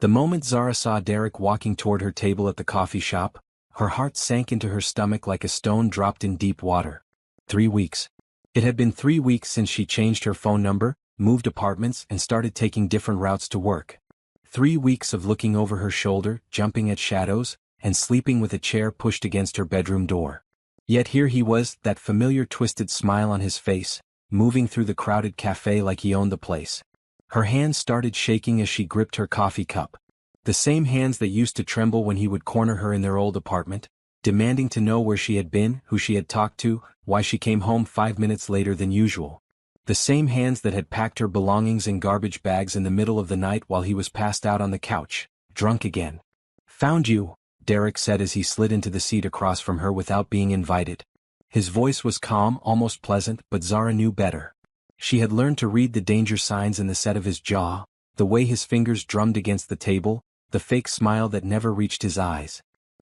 The moment Zara saw Derek walking toward her table at the coffee shop, her heart sank into her stomach like a stone dropped in deep water. 3 weeks. It had been 3 weeks since she changed her phone number, moved apartments, and started taking different routes to work. 3 weeks of looking over her shoulder, jumping at shadows, and sleeping with a chair pushed against her bedroom door. Yet here he was, that familiar twisted smile on his face, moving through the crowded cafe like he owned the place. Her hands started shaking as she gripped her coffee cup. The same hands that used to tremble when he would corner her in their old apartment, demanding to know where she had been, who she had talked to, why she came home 5 minutes later than usual. The same hands that had packed her belongings in garbage bags in the middle of the night while he was passed out on the couch, drunk again. "Found you," Derek said as he slid into the seat across from her without being invited. His voice was calm, almost pleasant, but Zara knew better. She had learned to read the danger signs in the set of his jaw, the way his fingers drummed against the table, the fake smile that never reached his eyes.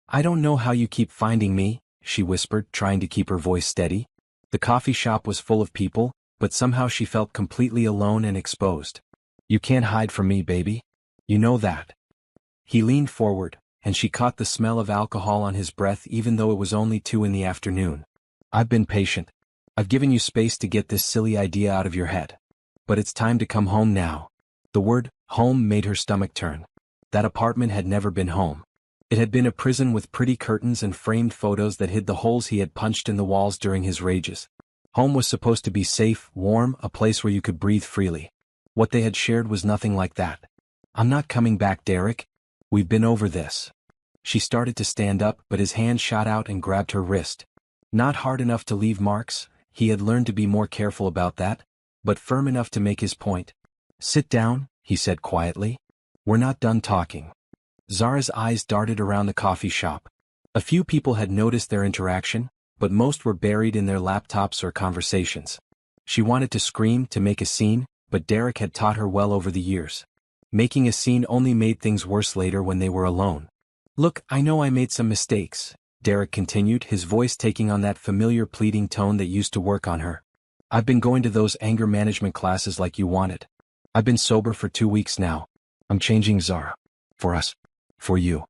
"I don't know how you keep finding me," she whispered, trying to keep her voice steady. The coffee shop was full of people, but somehow she felt completely alone and exposed. "You can't hide from me, baby. You know that." He leaned forward, and she caught the smell of alcohol on his breath even though it was only 2 in the afternoon. "I've been patient. I've given you space to get this silly idea out of your head. But it's time to come home now." The word, home, made her stomach turn. That apartment had never been home. It had been a prison with pretty curtains and framed photos that hid the holes he had punched in the walls during his rages. Home was supposed to be safe, warm, a place where you could breathe freely. What they had shared was nothing like that. "I'm not coming back, Derek. We've been over this." She started to stand up, but his hand shot out and grabbed her wrist. Not hard enough to leave marks, he had learned to be more careful about that, but firm enough to make his point. "Sit down," he said quietly. "We're not done talking." Zara's eyes darted around the coffee shop. A few people had noticed their interaction, but most were buried in their laptops or conversations. She wanted to scream, to make a scene, but Derek had taught her well over the years. Making a scene only made things worse later when they were alone. "Look, I know I made some mistakes," Derek continued, his voice taking on that familiar pleading tone that used to work on her. "I've been going to those anger management classes like you wanted. I've been sober for 2 weeks now. I'm changing, Zara. For us. For you."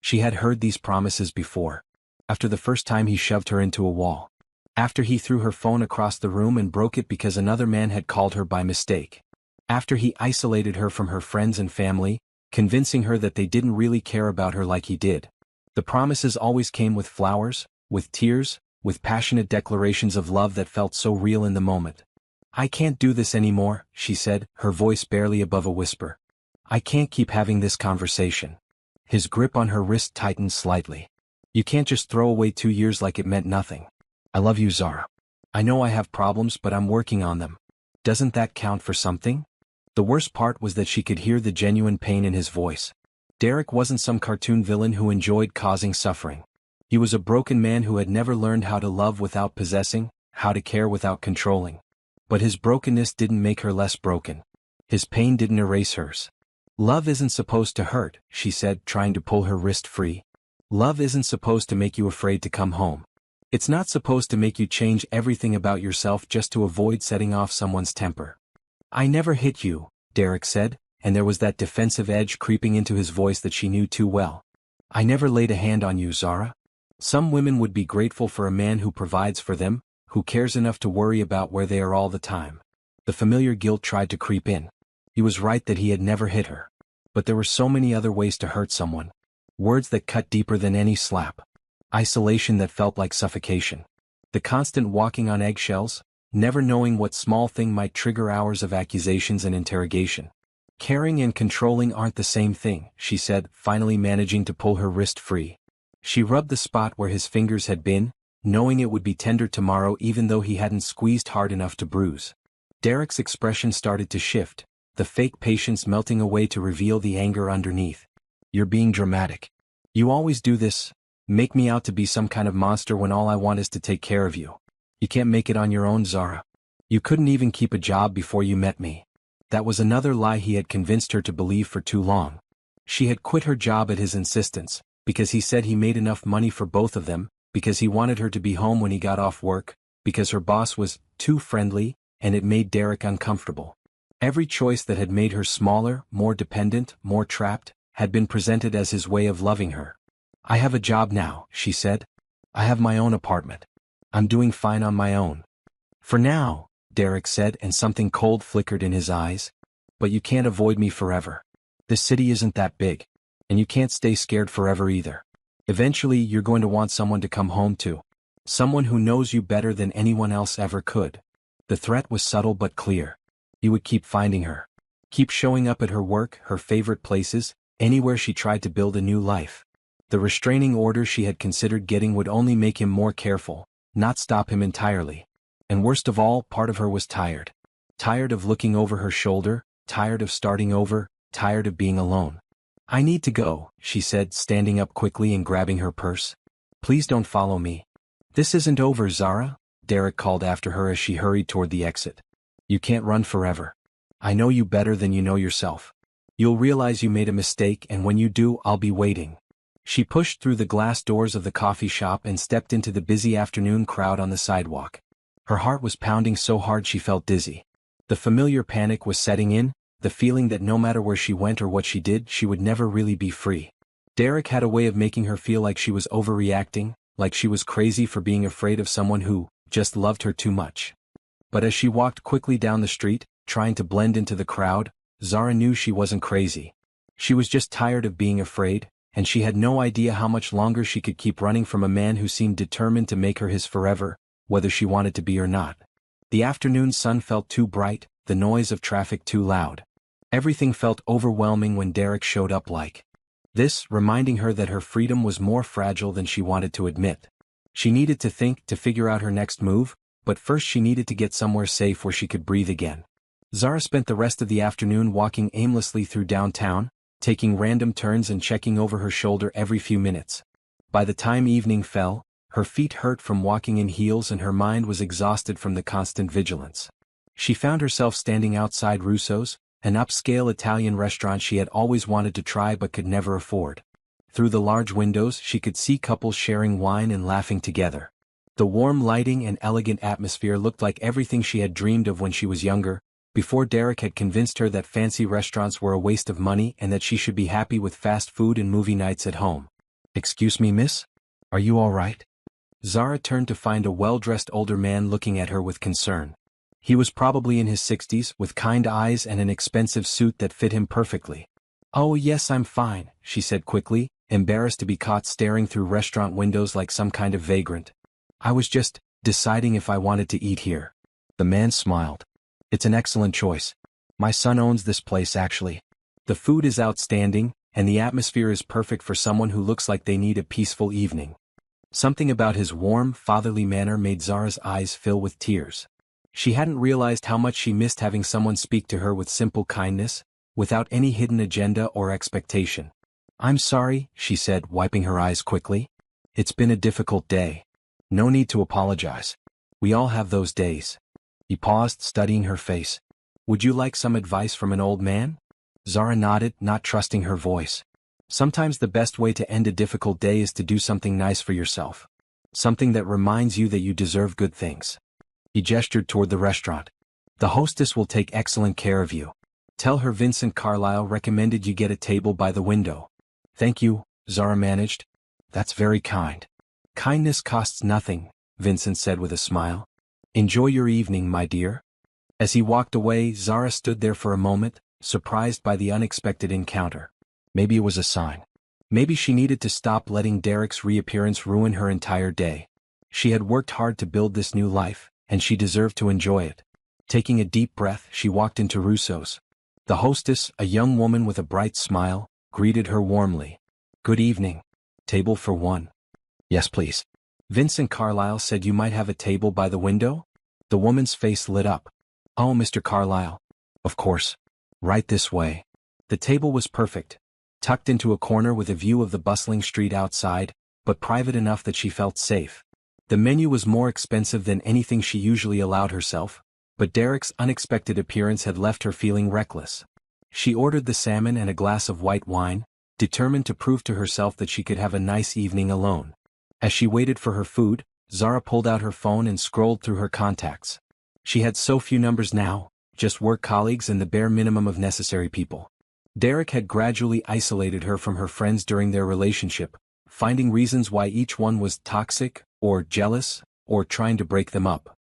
She had heard these promises before. After the first time he shoved her into a wall. After he threw her phone across the room and broke it because another man had called her by mistake. After he isolated her from her friends and family, convincing her that they didn't really care about her like he did. The promises always came with flowers, with tears, with passionate declarations of love that felt so real in the moment. "I can't do this anymore," she said, her voice barely above a whisper. "I can't keep having this conversation." His grip on her wrist tightened slightly. "You can't just throw away 2 years like it meant nothing. I love you, Zara. I know I have problems, but I'm working on them. Doesn't that count for something?" The worst part was that she could hear the genuine pain in his voice. Derek wasn't some cartoon villain who enjoyed causing suffering. He was a broken man who had never learned how to love without possessing, how to care without controlling. But his brokenness didn't make her less broken. His pain didn't erase hers. "Love isn't supposed to hurt," she said, trying to pull her wrist free. "Love isn't supposed to make you afraid to come home. It's not supposed to make you change everything about yourself just to avoid setting off someone's temper." "I never hit you," Derek said, and there was that defensive edge creeping into his voice that she knew too well. "I never laid a hand on you, Zara. Some women would be grateful for a man who provides for them, who cares enough to worry about where they are all the time." The familiar guilt tried to creep in. He was right that he had never hit her. But there were so many other ways to hurt someone. Words that cut deeper than any slap. Isolation that felt like suffocation. The constant walking on eggshells, never knowing what small thing might trigger hours of accusations and interrogation. "Caring and controlling aren't the same thing," she said, finally managing to pull her wrist free. She rubbed the spot where his fingers had been, knowing it would be tender tomorrow even though he hadn't squeezed hard enough to bruise. Derek's expression started to shift, the fake patience melting away to reveal the anger underneath. "You're being dramatic. You always do this, make me out to be some kind of monster when all I want is to take care of you. You can't make it on your own, Zara. You couldn't even keep a job before you met me." That was another lie he had convinced her to believe for too long. She had quit her job at his insistence, because he said he made enough money for both of them, because he wanted her to be home when he got off work, because her boss was too friendly, and it made Derek uncomfortable. Every choice that had made her smaller, more dependent, more trapped, had been presented as his way of loving her. "I have a job now," she said. "I have my own apartment. I'm doing fine on my own." "For now," Derek said, and something cold flickered in his eyes. "But you can't avoid me forever. This city isn't that big. And you can't stay scared forever either. Eventually you're going to want someone to come home to. Someone who knows you better than anyone else ever could." The threat was subtle but clear. He would keep finding her. Keep showing up at her work, her favorite places, anywhere she tried to build a new life. The restraining order she had considered getting would only make him more careful, not stop him entirely. And worst of all, part of her was tired. Tired of looking over her shoulder, tired of starting over, tired of being alone. "I need to go," she said, standing up quickly and grabbing her purse. "Please don't follow me." "This isn't over, Zara," Derek called after her as she hurried toward the exit. "You can't run forever. I know you better than you know yourself. You'll realize you made a mistake, and when you do, I'll be waiting." She pushed through the glass doors of the coffee shop and stepped into the busy afternoon crowd on the sidewalk. Her heart was pounding so hard she felt dizzy. The familiar panic was setting in, the feeling that no matter where she went or what she did, she would never really be free. Derek had a way of making her feel like she was overreacting, like she was crazy for being afraid of someone who just loved her too much. But as she walked quickly down the street, trying to blend into the crowd, Zara knew she wasn't crazy. She was just tired of being afraid, and she had no idea how much longer she could keep running from a man who seemed determined to make her his forever, whether she wanted to be or not. The afternoon sun felt too bright, the noise of traffic too loud. Everything felt overwhelming when Derek showed up like this, reminding her that her freedom was more fragile than she wanted to admit. She needed to think, to figure out her next move, but first she needed to get somewhere safe where she could breathe again. Zara spent the rest of the afternoon walking aimlessly through downtown, taking random turns and checking over her shoulder every few minutes. By the time evening fell, her feet hurt from walking in heels and her mind was exhausted from the constant vigilance. She found herself standing outside Russo's, an upscale Italian restaurant she had always wanted to try but could never afford. Through the large windows she could see couples sharing wine and laughing together. The warm lighting and elegant atmosphere looked like everything she had dreamed of when she was younger, before Derek had convinced her that fancy restaurants were a waste of money and that she should be happy with fast food and movie nights at home. "Excuse me, miss? Are you all right?" Zara turned to find a well-dressed older man looking at her with concern. He was probably in his 60s, with kind eyes and an expensive suit that fit him perfectly. "Oh yes, I'm fine," she said quickly, embarrassed to be caught staring through restaurant windows like some kind of vagrant. "I was just deciding if I wanted to eat here." The man smiled. "It's an excellent choice. My son owns this place actually. The food is outstanding, and the atmosphere is perfect for someone who looks like they need a peaceful evening." Something about his warm, fatherly manner made Zara's eyes fill with tears. She hadn't realized how much she missed having someone speak to her with simple kindness, without any hidden agenda or expectation. "I'm sorry," she said, wiping her eyes quickly. "It's been a difficult day." "No need to apologize. We all have those days." He paused, studying her face. "Would you like some advice from an old man?" Zara nodded, not trusting her voice. Sometimes the best way to end a difficult day is to do something nice for yourself. Something that reminds you that you deserve good things. He gestured toward the restaurant. "The hostess will take excellent care of you. Tell her Vincent Carlyle recommended you get a table by the window." "Thank you," Zara managed. "That's very kind." "Kindness costs nothing," Vincent said with a smile. "Enjoy your evening, my dear." As he walked away, Zara stood there for a moment, surprised by the unexpected encounter. Maybe it was a sign. Maybe she needed to stop letting Derek's reappearance ruin her entire day. She had worked hard to build this new life, and she deserved to enjoy it. Taking a deep breath, she walked into Russo's. The hostess, a young woman with a bright smile, greeted her warmly. "Good evening. Table for one?" "Yes, please." "Vincent Carlyle said you might have a table by the window?" The woman's face lit up. "Oh, Mr. Carlyle. Of course. Right this way." The table was perfect. Tucked into a corner with a view of the bustling street outside, but private enough that she felt safe. The menu was more expensive than anything she usually allowed herself, but Derek's unexpected appearance had left her feeling reckless. She ordered the salmon and a glass of white wine, determined to prove to herself that she could have a nice evening alone. As she waited for her food, Zara pulled out her phone and scrolled through her contacts. She had so few numbers now, just work colleagues and the bare minimum of necessary people. Derek had gradually isolated her from her friends during their relationship, finding reasons why each one was toxic, or jealous, or trying to break them up.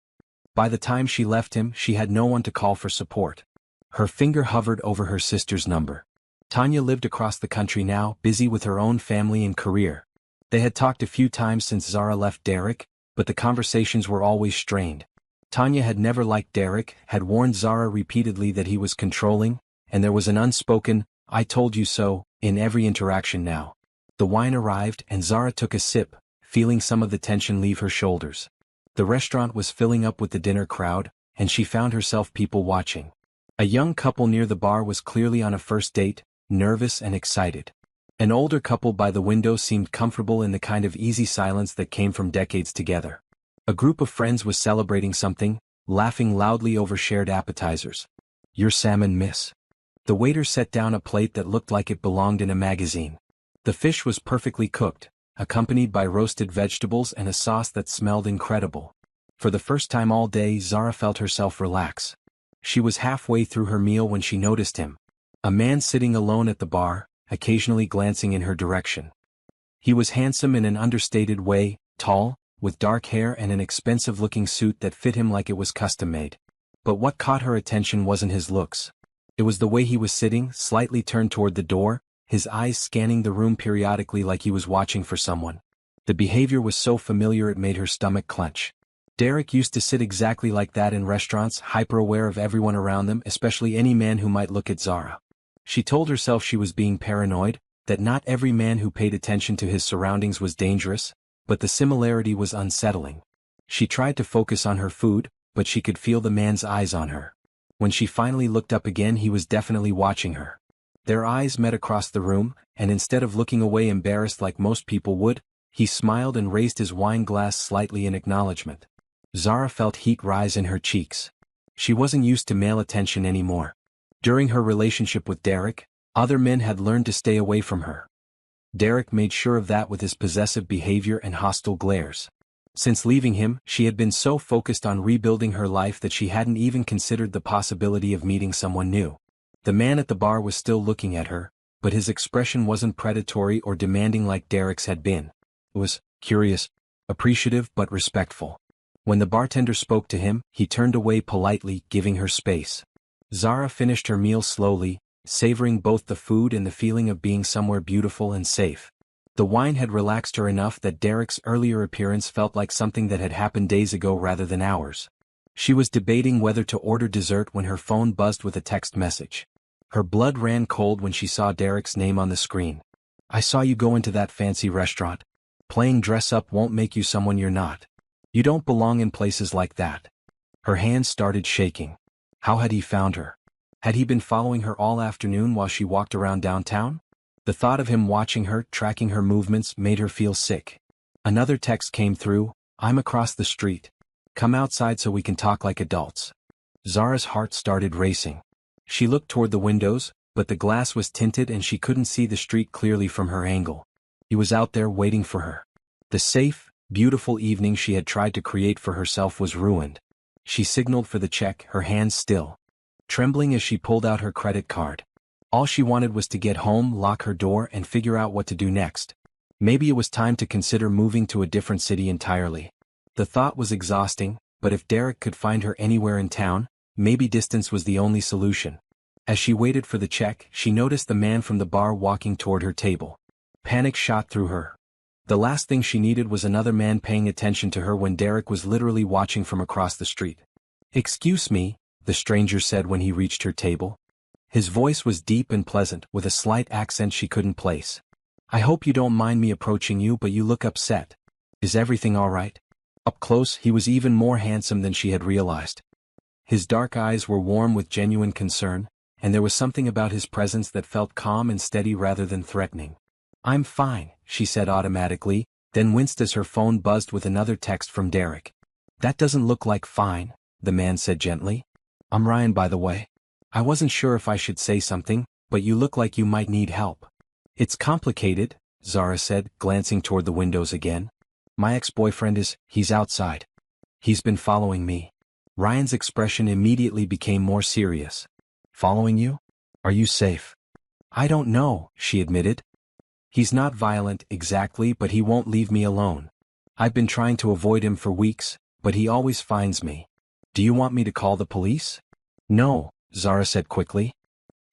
By the time she left him, she had no one to call for support. Her finger hovered over her sister's number. Tanya lived across the country now, busy with her own family and career. They had talked a few times since Zara left Derek, but the conversations were always strained. Tanya had never liked Derek, had warned Zara repeatedly that he was controlling, and there was an unspoken, "I told you so," in every interaction now. The wine arrived and Zara took a sip, feeling some of the tension leave her shoulders. The restaurant was filling up with the dinner crowd, and she found herself people watching. A young couple near the bar was clearly on a first date, nervous and excited. An older couple by the window seemed comfortable in the kind of easy silence that came from decades together. A group of friends was celebrating something, laughing loudly over shared appetizers. "Your salmon, miss." The waiter set down a plate that looked like it belonged in a magazine. The fish was perfectly cooked, accompanied by roasted vegetables and a sauce that smelled incredible. For the first time all day, Zara felt herself relax. She was halfway through her meal when she noticed him. A man sitting alone at the bar, occasionally glancing in her direction. He was handsome in an understated way, tall, with dark hair and an expensive-looking suit that fit him like it was custom-made. But what caught her attention wasn't his looks. It was the way he was sitting, slightly turned toward the door, his eyes scanning the room periodically like he was watching for someone. The behavior was so familiar it made her stomach clench. Derek used to sit exactly like that in restaurants, hyper-aware of everyone around them, especially any man who might look at Zara. She told herself she was being paranoid, that not every man who paid attention to his surroundings was dangerous, but the similarity was unsettling. She tried to focus on her food, but she could feel the man's eyes on her. When she finally looked up again, he was definitely watching her. Their eyes met across the room, and instead of looking away embarrassed like most people would, he smiled and raised his wine glass slightly in acknowledgement. Zara felt heat rise in her cheeks. She wasn't used to male attention anymore. During her relationship with Derek, other men had learned to stay away from her. Derek made sure of that with his possessive behavior and hostile glares. Since leaving him, she had been so focused on rebuilding her life that she hadn't even considered the possibility of meeting someone new. The man at the bar was still looking at her, but his expression wasn't predatory or demanding like Derek's had been. It was curious, appreciative but respectful. When the bartender spoke to him, he turned away politely, giving her space. Zara finished her meal slowly, savoring both the food and the feeling of being somewhere beautiful and safe. The wine had relaxed her enough that Derek's earlier appearance felt like something that had happened days ago rather than hours. She was debating whether to order dessert when her phone buzzed with a text message. Her blood ran cold when she saw Derek's name on the screen. "I saw you go into that fancy restaurant. Playing dress-up won't make you someone you're not. You don't belong in places like that." Her hands started shaking. How had he found her? Had he been following her all afternoon while she walked around downtown? The thought of him watching her, tracking her movements, made her feel sick. Another text came through, "I'm across the street. Come outside so we can talk like adults." Zara's heart started racing. She looked toward the windows, but the glass was tinted and she couldn't see the street clearly from her angle. He was out there waiting for her. The safe, beautiful evening she had tried to create for herself was ruined. She signaled for the check, her hands still trembling as she pulled out her credit card. All she wanted was to get home, lock her door, and figure out what to do next. Maybe it was time to consider moving to a different city entirely. The thought was exhausting, but if Derek could find her anywhere in town, maybe distance was the only solution. As she waited for the check, she noticed the man from the bar walking toward her table. Panic shot through her. The last thing she needed was another man paying attention to her when Derek was literally watching from across the street. "Excuse me," the stranger said when he reached her table. His voice was deep and pleasant, with a slight accent she couldn't place. "I hope you don't mind me approaching you, but you look upset. Is everything all right?" Up close, he was even more handsome than she had realized. His dark eyes were warm with genuine concern, and there was something about his presence that felt calm and steady rather than threatening. "I'm fine," she said automatically, then winced as her phone buzzed with another text from Derek. "That doesn't look like fine," the man said gently. "I'm Ryan, by the way. I wasn't sure if I should say something, but you look like you might need help." "It's complicated," Zara said, glancing toward the windows again. "My ex-boyfriend he's outside. He's been following me." Ryan's expression immediately became more serious. "Following you? Are you safe?" I don't know, she admitted. He's not violent exactly, but he won't leave me alone. I've been trying to avoid him for weeks, but he always finds me. Do you want me to call the police? No, Zara said quickly.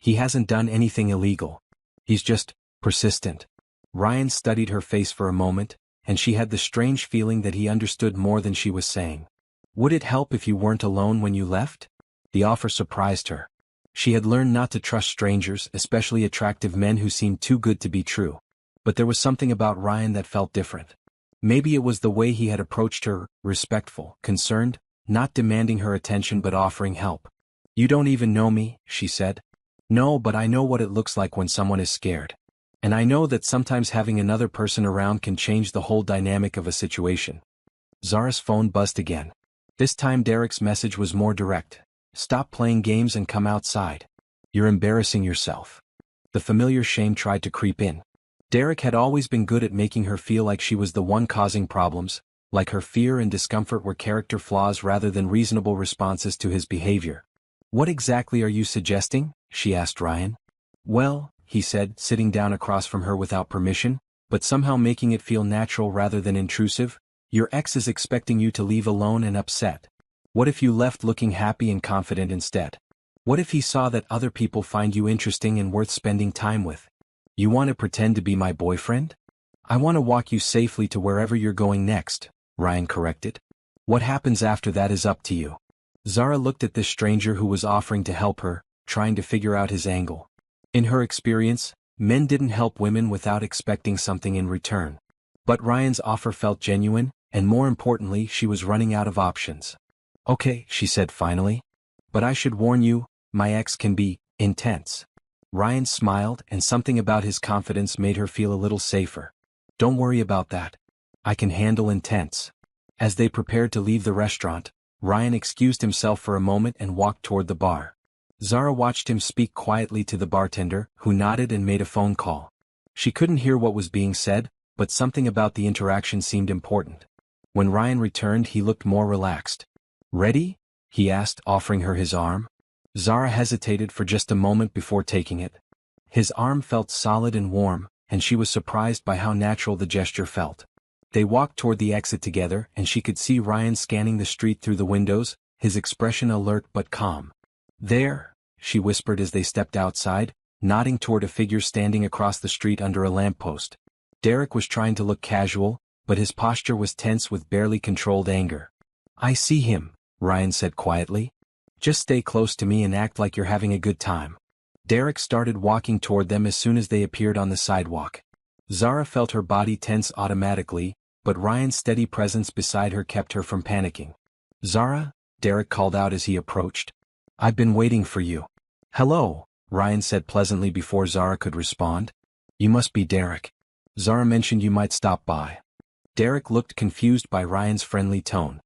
He hasn't done anything illegal. He's just persistent. Ryan studied her face for a moment, and she had the strange feeling that he understood more than she was saying. Would it help if you weren't alone when you left? The offer surprised her. She had learned not to trust strangers, especially attractive men who seemed too good to be true. But there was something about Ryan that felt different. Maybe it was the way he had approached her, respectful, concerned, not demanding her attention but offering help. You don't even know me, she said. No, but I know what it looks like when someone is scared. And I know that sometimes having another person around can change the whole dynamic of a situation. Zara's phone buzzed again. This time Derek's message was more direct. Stop playing games and come outside. You're embarrassing yourself. The familiar shame tried to creep in. Derek had always been good at making her feel like she was the one causing problems, like her fear and discomfort were character flaws rather than reasonable responses to his behavior. What exactly are you suggesting? She asked Ryan. Well, he said, sitting down across from her without permission, but somehow making it feel natural rather than intrusive, your ex is expecting you to leave alone and upset. What if you left looking happy and confident instead? What if he saw that other people find you interesting and worth spending time with? You want to pretend to be my boyfriend? I want to walk you safely to wherever you're going next, Ryan corrected. What happens after that is up to you. Zara looked at this stranger who was offering to help her, trying to figure out his angle. In her experience, men didn't help women without expecting something in return. But Ryan's offer felt genuine, and more importantly, she was running out of options. Okay, she said finally. But I should warn you, my ex can be intense. Ryan smiled, and something about his confidence made her feel a little safer. Don't worry about that. I can handle intense. As they prepared to leave the restaurant, Ryan excused himself for a moment and walked toward the bar. Zara watched him speak quietly to the bartender, who nodded and made a phone call. She couldn't hear what was being said, but something about the interaction seemed important. When Ryan returned, he looked more relaxed. Ready? He asked, offering her his arm. Zara hesitated for just a moment before taking it. His arm felt solid and warm, and she was surprised by how natural the gesture felt. They walked toward the exit together, and she could see Ryan scanning the street through the windows, his expression alert but calm. There, she whispered as they stepped outside, nodding toward a figure standing across the street under a lamppost. Derek was trying to look casual, but his posture was tense with barely controlled anger. I see him, Ryan said quietly. Just stay close to me and act like you're having a good time. Derek started walking toward them as soon as they appeared on the sidewalk. Zara felt her body tense automatically, but Ryan's steady presence beside her kept her from panicking. Zara, Derek called out as he approached. I've been waiting for you. Hello, Ryan said pleasantly before Zara could respond. You must be Derek. Zara mentioned you might stop by. Derek looked confused by Ryan's friendly tone.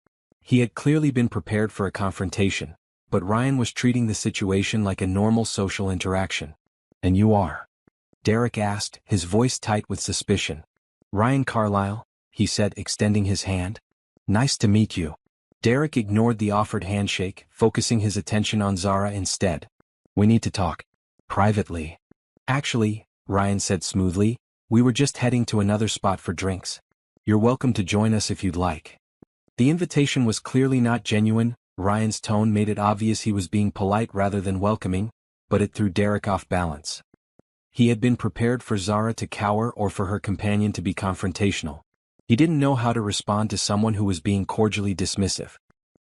He had clearly been prepared for a confrontation, but Ryan was treating the situation like a normal social interaction. And you are? Derek asked, his voice tight with suspicion. Ryan Carlisle, he said, extending his hand. Nice to meet you. Derek ignored the offered handshake, focusing his attention on Zara instead. We need to talk. Privately. Actually, Ryan said smoothly, we were just heading to another spot for drinks. You're welcome to join us if you'd like. The invitation was clearly not genuine. Ryan's tone made it obvious he was being polite rather than welcoming, but it threw Derek off balance. He had been prepared for Zara to cower or for her companion to be confrontational. He didn't know how to respond to someone who was being cordially dismissive.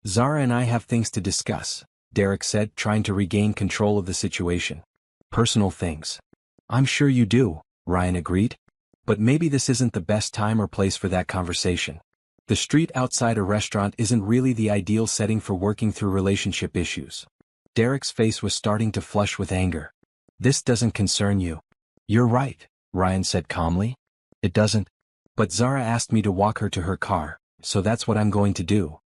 Zara and I have things to discuss, Derek said, trying to regain control of the situation. Personal things. I'm sure you do, Ryan agreed. But maybe this isn't the best time or place for that conversation. The street outside a restaurant isn't really the ideal setting for working through relationship issues. Derek's face was starting to flush with anger. This doesn't concern you. You're right, Ryan said calmly. It doesn't. But Zara asked me to walk her to her car, so that's what I'm going to do.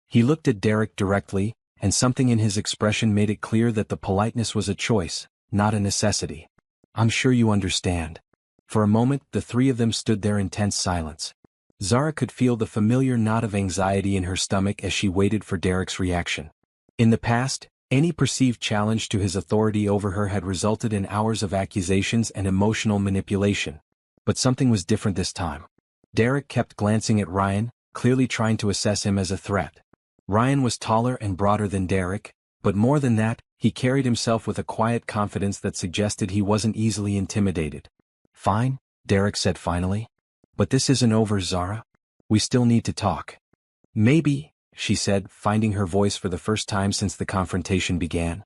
He looked at Derek directly, and something in his expression made it clear that the politeness was a choice, not a necessity. I'm sure you understand. For a moment, the three of them stood there in tense silence. Zara could feel the familiar knot of anxiety in her stomach as she waited for Derek's reaction. In the past, Any perceived challenge to his authority over her had resulted in hours of accusations and emotional manipulation. But something was different this time. Derek kept glancing at Ryan, clearly trying to assess him as a threat. Ryan was taller and broader than Derek, but more than that, he carried himself with a quiet confidence that suggested he wasn't easily intimidated. "Fine," Derek said finally. "But this isn't over, Zara. We still need to talk." "Maybe," she said, finding her voice for the first time since the confrontation began.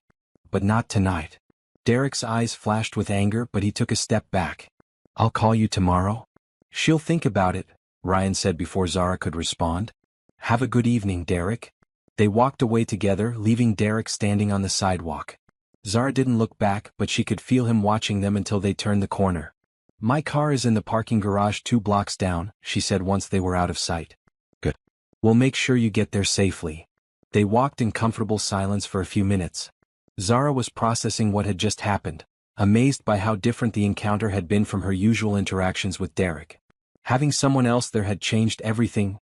"But not tonight." Derek's eyes flashed with anger, but he took a step back. "I'll call you tomorrow." "She'll think about it," Ryan said before Zara could respond. "Have a good evening, Derek." They walked away together, leaving Derek standing on the sidewalk. Zara didn't look back, but she could feel him watching them until they turned the corner. "My car is in the parking garage 2 blocks down," she said once they were out of sight. "Good. We'll make sure you get there safely." They walked in comfortable silence for a few minutes. Zara was processing what had just happened, amazed by how different the encounter had been from her usual interactions with Derek. Having someone else there had changed everything.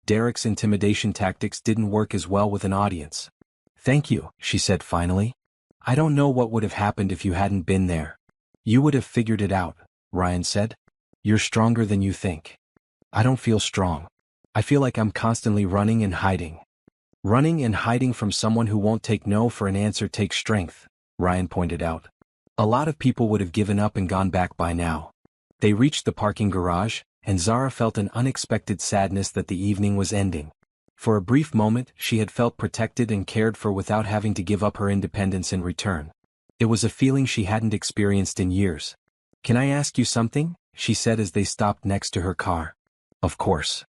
Derek's intimidation tactics didn't work as well with an audience. "Thank you," she said finally. "I don't know what would have happened if you hadn't been there." "You would have figured it out," Ryan said. "You're stronger than you think." "I don't feel strong. I feel like I'm constantly running and hiding." "Running and hiding from someone who won't take no for an answer takes strength," Ryan pointed out. "A lot of people would have given up and gone back by now." They reached the parking garage, and Zara felt an unexpected sadness that the evening was ending. For a brief moment, she had felt protected and cared for without having to give up her independence in return. It was a feeling she hadn't experienced in years. "Can I ask you something?" she said as they stopped next to her car. "Of course.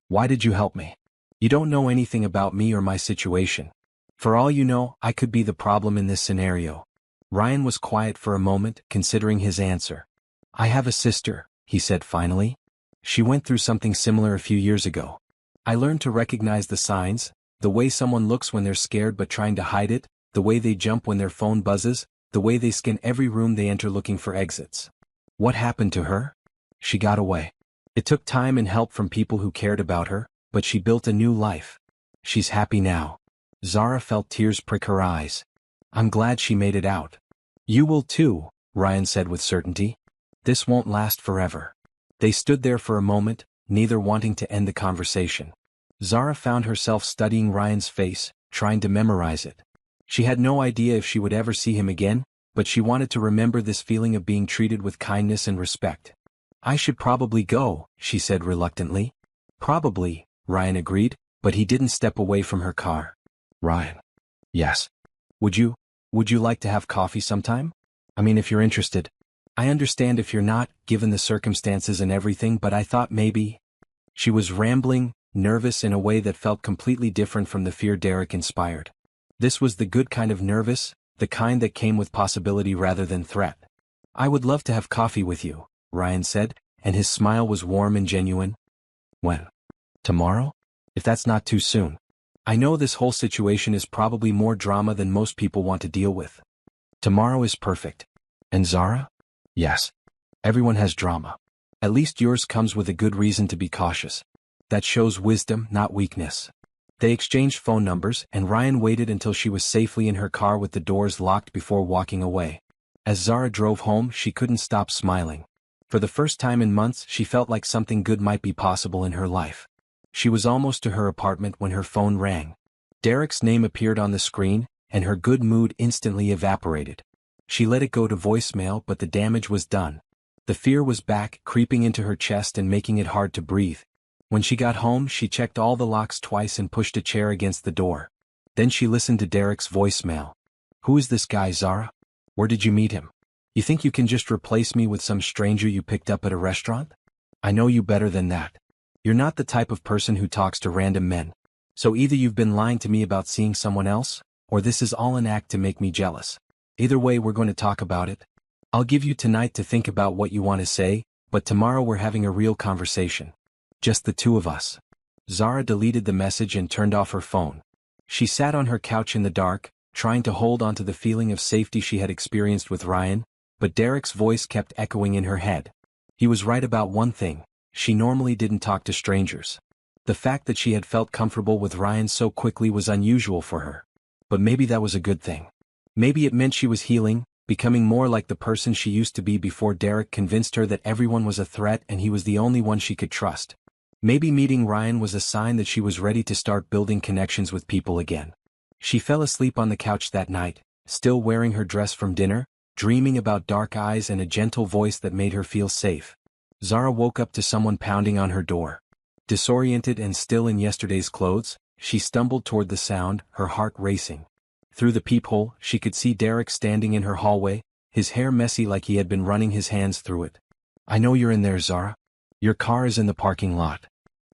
Why did you help me? You don't know anything about me or my situation. For all you know, I could be the problem in this scenario." Ryan was quiet for a moment, considering his answer. "I have a sister," he said finally. "She went through something similar a few years ago. I learned to recognize the signs, the way someone looks when they're scared but trying to hide it, the way they jump when their phone buzzes, the way they scan every room they enter looking for exits." "What happened to her?" "She got away. It took time and help from people who cared about her, but she built a new life. She's happy now." Zara felt tears prick her eyes. "I'm glad she made it out." "You will too," Ryan said with certainty. "This won't last forever." They stood there for a moment, neither wanting to end the conversation. Zara found herself studying Ryan's face, trying to memorize it. She had no idea if she would ever see him again, but she wanted to remember this feeling of being treated with kindness and respect. "I should probably go," she said reluctantly. "Probably," Ryan agreed, but he didn't step away from her car. "Ryan." "Yes." Would you like to have coffee sometime? I mean, if you're interested. I understand if you're not, given the circumstances and everything, but I thought maybe." She was rambling, nervous in a way that felt completely different from the fear Derek inspired. This was the good kind of nervous, the kind that came with possibility rather than threat. "I would love to have coffee with you," Ryan said, and his smile was warm and genuine. "When? Tomorrow? If that's not too soon. I know this whole situation is probably more drama than most people want to deal with." "Tomorrow is perfect." "And Zara?" "Yes. Everyone has drama. At least yours comes with a good reason to be cautious. That shows wisdom, not weakness." They exchanged phone numbers, and Ryan waited until she was safely in her car with the doors locked before walking away. As Zara drove home, she couldn't stop smiling. For the first time in months, she felt like something good might be possible in her life. She was almost to her apartment when her phone rang. Derek's name appeared on the screen, and her good mood instantly evaporated. She let it go to voicemail, but the damage was done. The fear was back, creeping into her chest and making it hard to breathe. When she got home, she checked all the locks twice and pushed a chair against the door. Then she listened to Derek's voicemail. "Who is this guy, Zara? Where did you meet him? You think you can just replace me with some stranger you picked up at a restaurant? I know you better than that. You're not the type of person who talks to random men. So either you've been lying to me about seeing someone else, or this is all an act to make me jealous. Either way, we're going to talk about it. I'll give you tonight to think about what you want to say, but tomorrow we're having a real conversation. Just the two of us." Zara deleted the message and turned off her phone. She sat on her couch in the dark, trying to hold on to the feeling of safety she had experienced with Ryan, but Derek's voice kept echoing in her head. He was right about one thing: she normally didn't talk to strangers. The fact that she had felt comfortable with Ryan so quickly was unusual for her. But maybe that was a good thing. Maybe it meant she was healing, becoming more like the person she used to be before Derek convinced her that everyone was a threat and he was the only one she could trust. Maybe meeting Ryan was a sign that she was ready to start building connections with people again. She fell asleep on the couch that night, still wearing her dress from dinner, dreaming about dark eyes and a gentle voice that made her feel safe. Zara woke up to someone pounding on her door. Disoriented and still in yesterday's clothes, she stumbled toward the sound, her heart racing. Through the peephole, she could see Derek standing in her hallway, his hair messy like he had been running his hands through it. "I know you're in there, Zara. Your car is in the parking lot."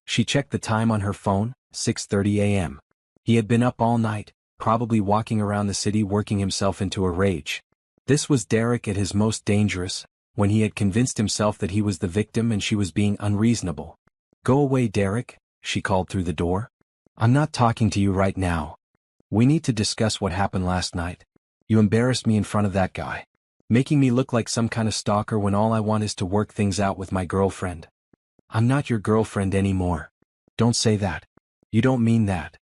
She checked the time on her phone, 6:30 a.m. He had been up all night, probably walking around the city working himself into a rage. This was Derek at his most dangerous, when he had convinced himself that he was the victim and she was being unreasonable. "Go away, Derek," she called through the door. "I'm not talking to you right now. We need to discuss what happened last night. You embarrassed me in front of that guy, making me look like some kind of stalker when all I want is to work things out with my girlfriend." "I'm not your girlfriend anymore. Don't say that. You don't mean that."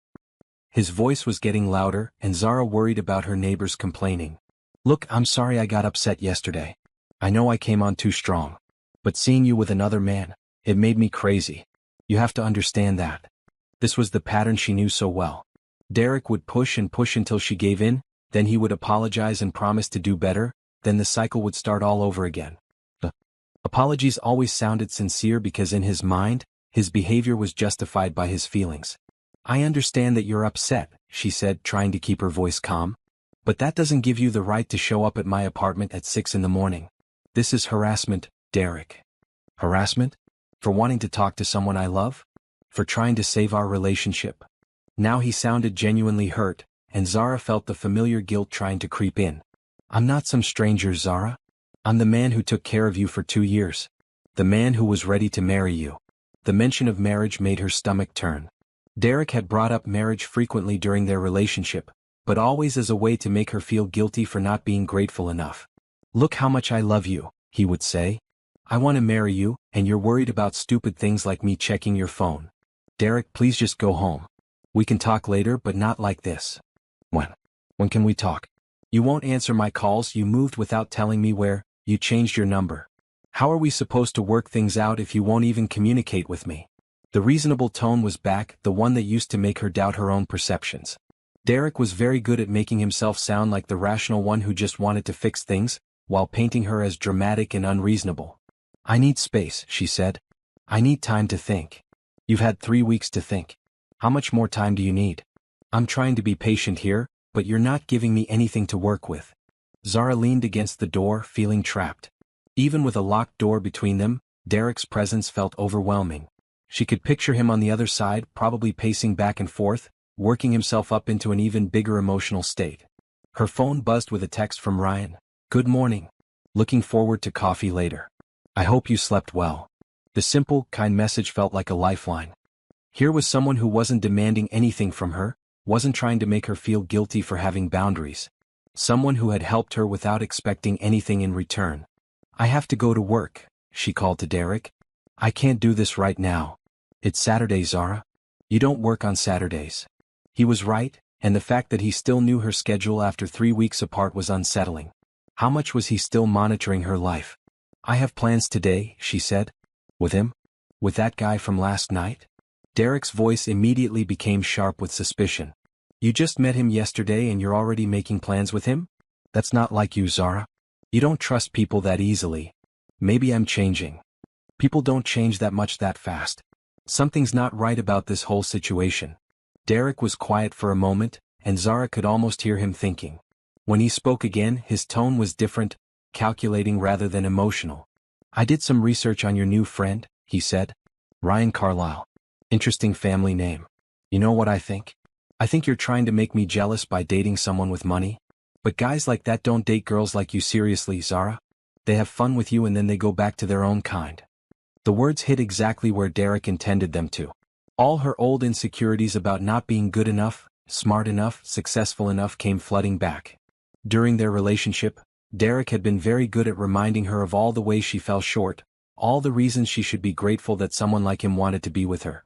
His voice was getting louder, and Zara worried about her neighbors complaining. "Look, I'm sorry I got upset yesterday. I know I came on too strong. But seeing you with another man, it made me crazy. You have to understand that." This was the pattern she knew so well. Derek would push and push until she gave in, then he would apologize and promise to do better, then the cycle would start all over again. The apologies always sounded sincere because in his mind, his behavior was justified by his feelings. "I understand that you're upset," she said, trying to keep her voice calm. "But that doesn't give you the right to show up at my apartment at 6 in the morning. This is harassment, Derek." "Harassment? For wanting to talk to someone I love? For trying to save our relationship?" Now he sounded genuinely hurt, and Zara felt the familiar guilt trying to creep in. "I'm not some stranger, Zara. I'm the man who took care of you for 2 years. The man who was ready to marry you." The mention of marriage made her stomach turn. Derek had brought up marriage frequently during their relationship, but always as a way to make her feel guilty for not being grateful enough. "Look how much I love you," he would say. "I want to marry you, and you're worried about stupid things like me checking your phone. Derek, please just go home. We can talk later, but not like this." When can we talk? "You won't answer my calls, you moved without telling me where, you changed your number. How are we supposed to work things out if you won't even communicate with me?" The reasonable tone was back, the one that used to make her doubt her own perceptions. Derek was very good at making himself sound like the rational one who just wanted to fix things, while painting her as dramatic and unreasonable. "I need space," she said. "I need time to think." "You've had 3 weeks to think. How much more time do you need?" "I'm trying to be patient here, but you're not giving me anything to work with." Zara leaned against the door, feeling trapped. Even with a locked door between them, Derek's presence felt overwhelming. She could picture him on the other side, probably pacing back and forth, working himself up into an even bigger emotional state. Her phone buzzed with a text from Ryan. "Good morning. Looking forward to coffee later. I hope you slept well." The simple, kind message felt like a lifeline. Here was someone who wasn't demanding anything from her, wasn't trying to make her feel guilty for having boundaries. Someone who had helped her without expecting anything in return. "I have to go to work," she called to Derek. "I can't do this right now." "It's Saturday, Zara. You don't work on Saturdays." He was right, and the fact that he still knew her schedule after 3 weeks apart was unsettling. How much was he still monitoring her life? "I have plans today," she said. "With him? With that guy from last night?" Derek's voice immediately became sharp with suspicion. "You just met him yesterday and you're already making plans with him? That's not like you, Zara. You don't trust people that easily." "Maybe I'm changing." "People don't change that much that fast. Something's not right about this whole situation." Derek was quiet for a moment, and Zara could almost hear him thinking. When he spoke again, his tone was different, calculating rather than emotional. "I did some research on your new friend," he said. "Ryan Carlisle. Interesting family name. You know what I think? I think you're trying to make me jealous by dating someone with money. But guys like that don't date girls like you seriously, Zara. They have fun with you and then they go back to their own kind." The words hit exactly where Derek intended them to. All her old insecurities about not being good enough, smart enough, successful enough came flooding back. During their relationship, Derek had been very good at reminding her of all the ways she fell short, all the reasons she should be grateful that someone like him wanted to be with her.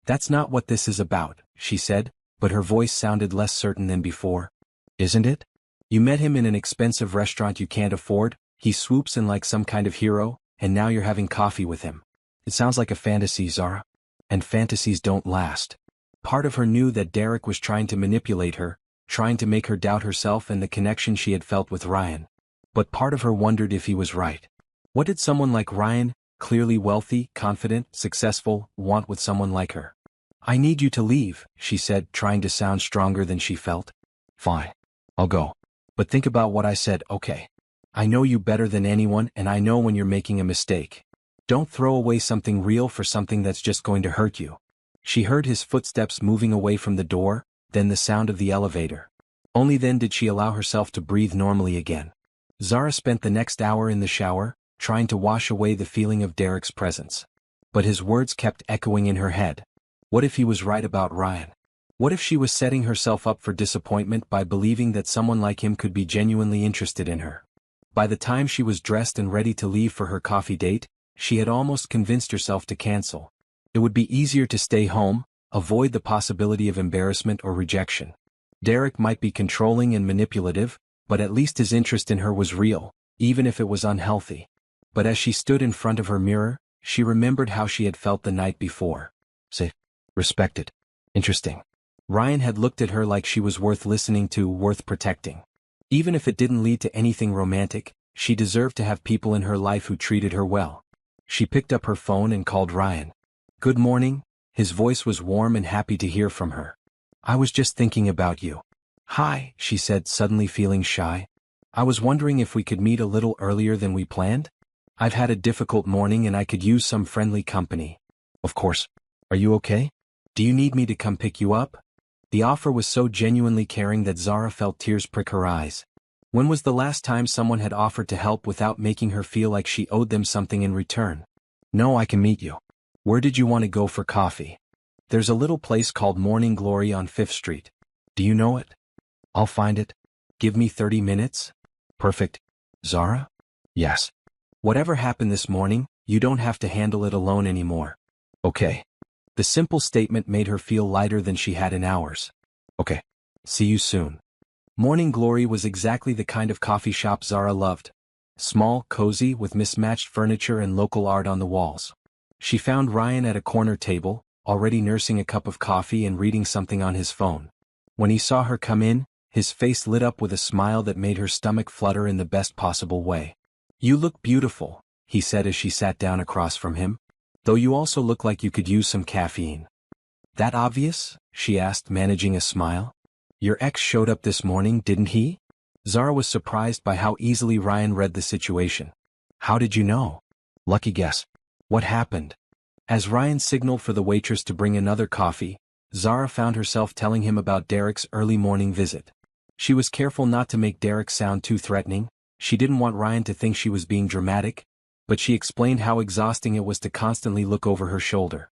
"That's not what this is about," she said, but her voice sounded less certain than before. isn't it? You met him in an expensive restaurant you can't afford, he swoops in like some kind of hero, and now you're having coffee with him. It sounds like a fantasy, Zara. And fantasies don't last. Part of her knew that Derek was trying to manipulate her, trying to make her doubt herself and the connection she had felt with Ryan. But part of her wondered if he was right. What did someone like Ryan, clearly wealthy, confident, successful, want with someone like her? I need you to leave, she said, trying to sound stronger than she felt. Fine. I'll go. But think about what I said, okay? I know you better than anyone and I know when you're making a mistake. Don't throw away something real for something that's just going to hurt you. She heard his footsteps moving away from the door, then the sound of the elevator. Only then did she allow herself to breathe normally again. Zara spent the next hour in the shower, trying to wash away the feeling of Derek's presence. But his words kept echoing in her head. What if he was right about Ryan? What if she was setting herself up for disappointment by believing that someone like him could be genuinely interested in her? By the time she was dressed and ready to leave for her coffee date, she had almost convinced herself to cancel. It would be easier to stay home, avoid the possibility of embarrassment or rejection. Derek might be controlling and manipulative, but at least his interest in her was real, even if it was unhealthy. But as she stood in front of her mirror, she remembered how she had felt the night before. Safe, respected, interesting. Ryan had looked at her like she was worth listening to, worth protecting. Even if it didn't lead to anything romantic, she deserved to have people in her life who treated her well. She picked up her phone and called Ryan. Good morning. His voice was warm and happy to hear from her. I was just thinking about you. Hi, she said, suddenly feeling shy. I was wondering if we could meet a little earlier than we planned? I've had a difficult morning and I could use some friendly company. Of course. Are you okay? Do you need me to come pick you up? The offer was so genuinely caring that Zara felt tears prick her eyes. When was the last time someone had offered to help without making her feel like she owed them something in return? No, I can meet you. Where did you want to go for coffee? There's a little place called Morning Glory on 5th Street. Do you know it? I'll find it. Give me 30 minutes? Perfect. Zara? Yes. Whatever happened this morning, you don't have to handle it alone anymore. Okay. The simple statement made her feel lighter than she had in hours. Okay. See you soon. Morning Glory was exactly the kind of coffee shop Zara loved. Small, cozy, with mismatched furniture and local art on the walls. She found Ryan at a corner table, already nursing a cup of coffee and reading something on his phone. When he saw her come in, his face lit up with a smile that made her stomach flutter in the best possible way. You look beautiful, he said as she sat down across from him. Though you also look like you could use some caffeine. That obvious? She asked, managing a smile. Your ex showed up this morning, didn't he? Zara was surprised by how easily Ryan read the situation. How did you know? Lucky guess. What happened? As Ryan signaled for the waitress to bring another coffee, Zara found herself telling him about Derek's early morning visit. She was careful not to make Derek sound too threatening. She didn't want Ryan to think she was being dramatic, but she explained how exhausting it was to constantly look over her shoulder.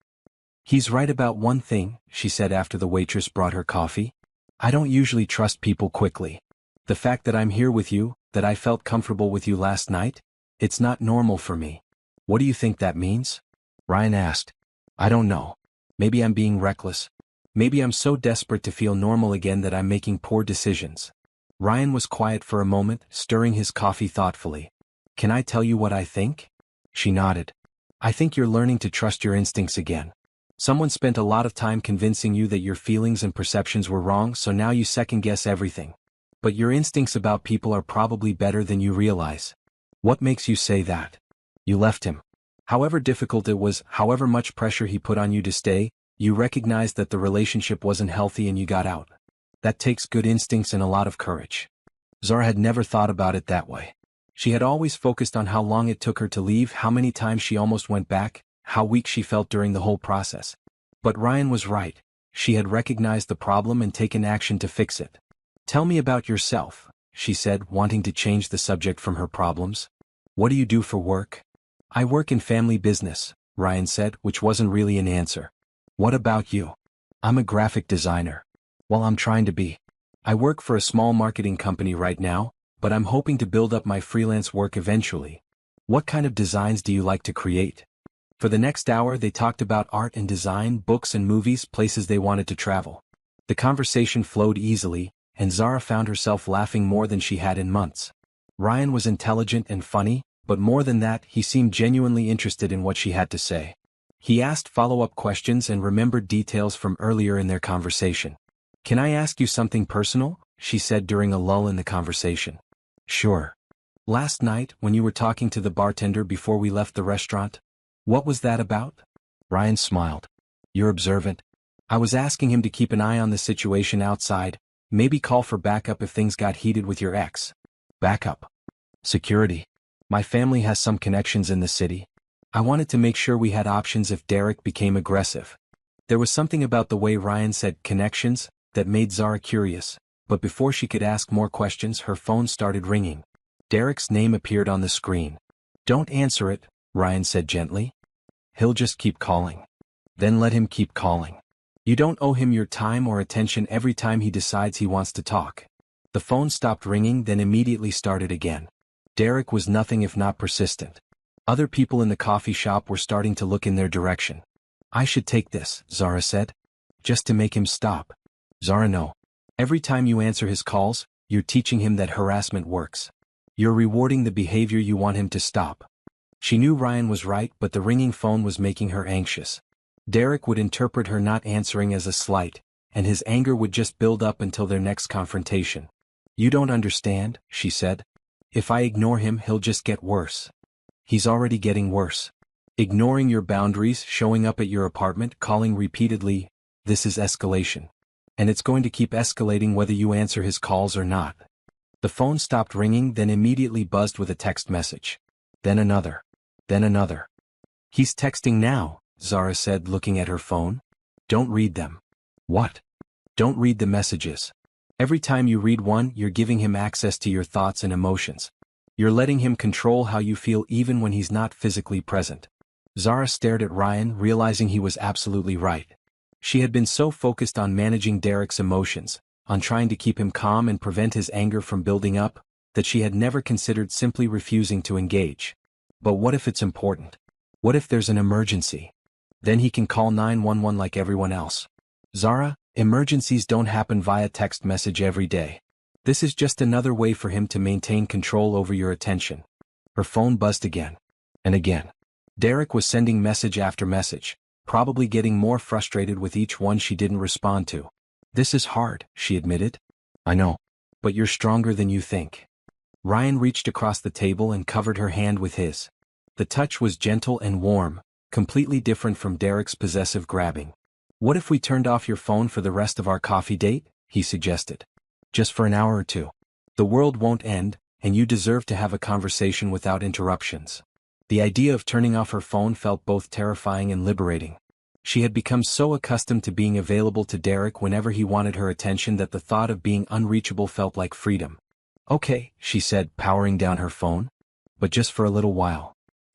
He's right about one thing, she said after the waitress brought her coffee. I don't usually trust people quickly. The fact that I'm here with you, that I felt comfortable with you last night, it's not normal for me. What do you think that means? Ryan asked. I don't know. Maybe I'm being reckless. Maybe I'm so desperate to feel normal again that I'm making poor decisions. Ryan was quiet for a moment, stirring his coffee thoughtfully. Can I tell you what I think? She nodded. I think you're learning to trust your instincts again. Someone spent a lot of time convincing you that your feelings and perceptions were wrong, so now you second-guess everything. But your instincts about people are probably better than you realize. What makes you say that? You left him. However difficult it was, however much pressure he put on you to stay, you recognized that the relationship wasn't healthy and you got out. That takes good instincts and a lot of courage. Zara had never thought about it that way. She had always focused on how long it took her to leave, how many times she almost went back, how weak she felt during the whole process. But Ryan was right. She had recognized the problem and taken action to fix it. Tell me about yourself, she said, wanting to change the subject from her problems. What do you do for work? I work in family business, Ryan said, which wasn't really an answer. What about you? I'm a graphic designer. Well, I'm trying to be. I work for a small marketing company right now, but I'm hoping to build up my freelance work eventually. What kind of designs do you like to create? For the next hour they talked about art and design, books and movies, places they wanted to travel. The conversation flowed easily, and Zara found herself laughing more than she had in months. Ryan was intelligent and funny, but more than that, he seemed genuinely interested in what she had to say. He asked follow-up questions and remembered details from earlier in their conversation. "Can I ask you something personal?" she said during a lull in the conversation. "Sure. Last night, when you were talking to the bartender before we left the restaurant, what was that about?" Ryan smiled. "You're observant. I was asking him to keep an eye on the situation outside, maybe call for backup if things got heated with your ex." "Backup? Security? My family has some connections in the city. I wanted to make sure we had options if Derek became aggressive." There was something about the way Ryan said connections that made Zara curious, but before she could ask more questions, her phone started ringing. Derek's name appeared on the screen. "Don't answer it," Ryan said gently. "He'll just keep calling." "Then let him keep calling. You don't owe him your time or attention every time he decides he wants to talk." The phone stopped ringing, then immediately started again. Derek was nothing if not persistent. Other people in the coffee shop were starting to look in their direction. "I should take this," Zara said. "Just to make him stop." "Zara, no. Every time you answer his calls, you're teaching him that harassment works. You're rewarding the behavior you want him to stop." She knew Ryan was right, but the ringing phone was making her anxious. Derek would interpret her not answering as a slight, and his anger would just build up until their next confrontation. "You don't understand," she said. "If I ignore him, he'll just get worse. He's already getting worse. Ignoring your boundaries, showing up at your apartment, calling repeatedly, this is escalation. And it's going to keep escalating whether you answer his calls or not." The phone stopped ringing, then immediately buzzed with a text message. Then another. Then another. "He's texting now," Zara said, looking at her phone. "Don't read them." "What?" "Don't read the messages. Every time you read one, you're giving him access to your thoughts and emotions. You're letting him control how you feel even when he's not physically present." Zara stared at Ryan, realizing he was absolutely right. She had been so focused on managing Derek's emotions, on trying to keep him calm and prevent his anger from building up, that she had never considered simply refusing to engage. But what if it's important? What if there's an emergency? Then he can call 911 like everyone else. "Zara, emergencies don't happen via text message every day. This is just another way for him to maintain control over your attention." Her phone buzzed again. And again. Derek was sending message after message, probably getting more frustrated with each one she didn't respond to. "This is hard," she admitted. "I know. But you're stronger than you think." Ryan reached across the table and covered her hand with his. The touch was gentle and warm, completely different from Derek's possessive grabbing. "What if we turned off your phone for the rest of our coffee date?" he suggested. "Just for an hour or two. The world won't end, and you deserve to have a conversation without interruptions." The idea of turning off her phone felt both terrifying and liberating. She had become so accustomed to being available to Derek whenever he wanted her attention that the thought of being unreachable felt like freedom. "Okay," she said, powering down her phone. "But just for a little while."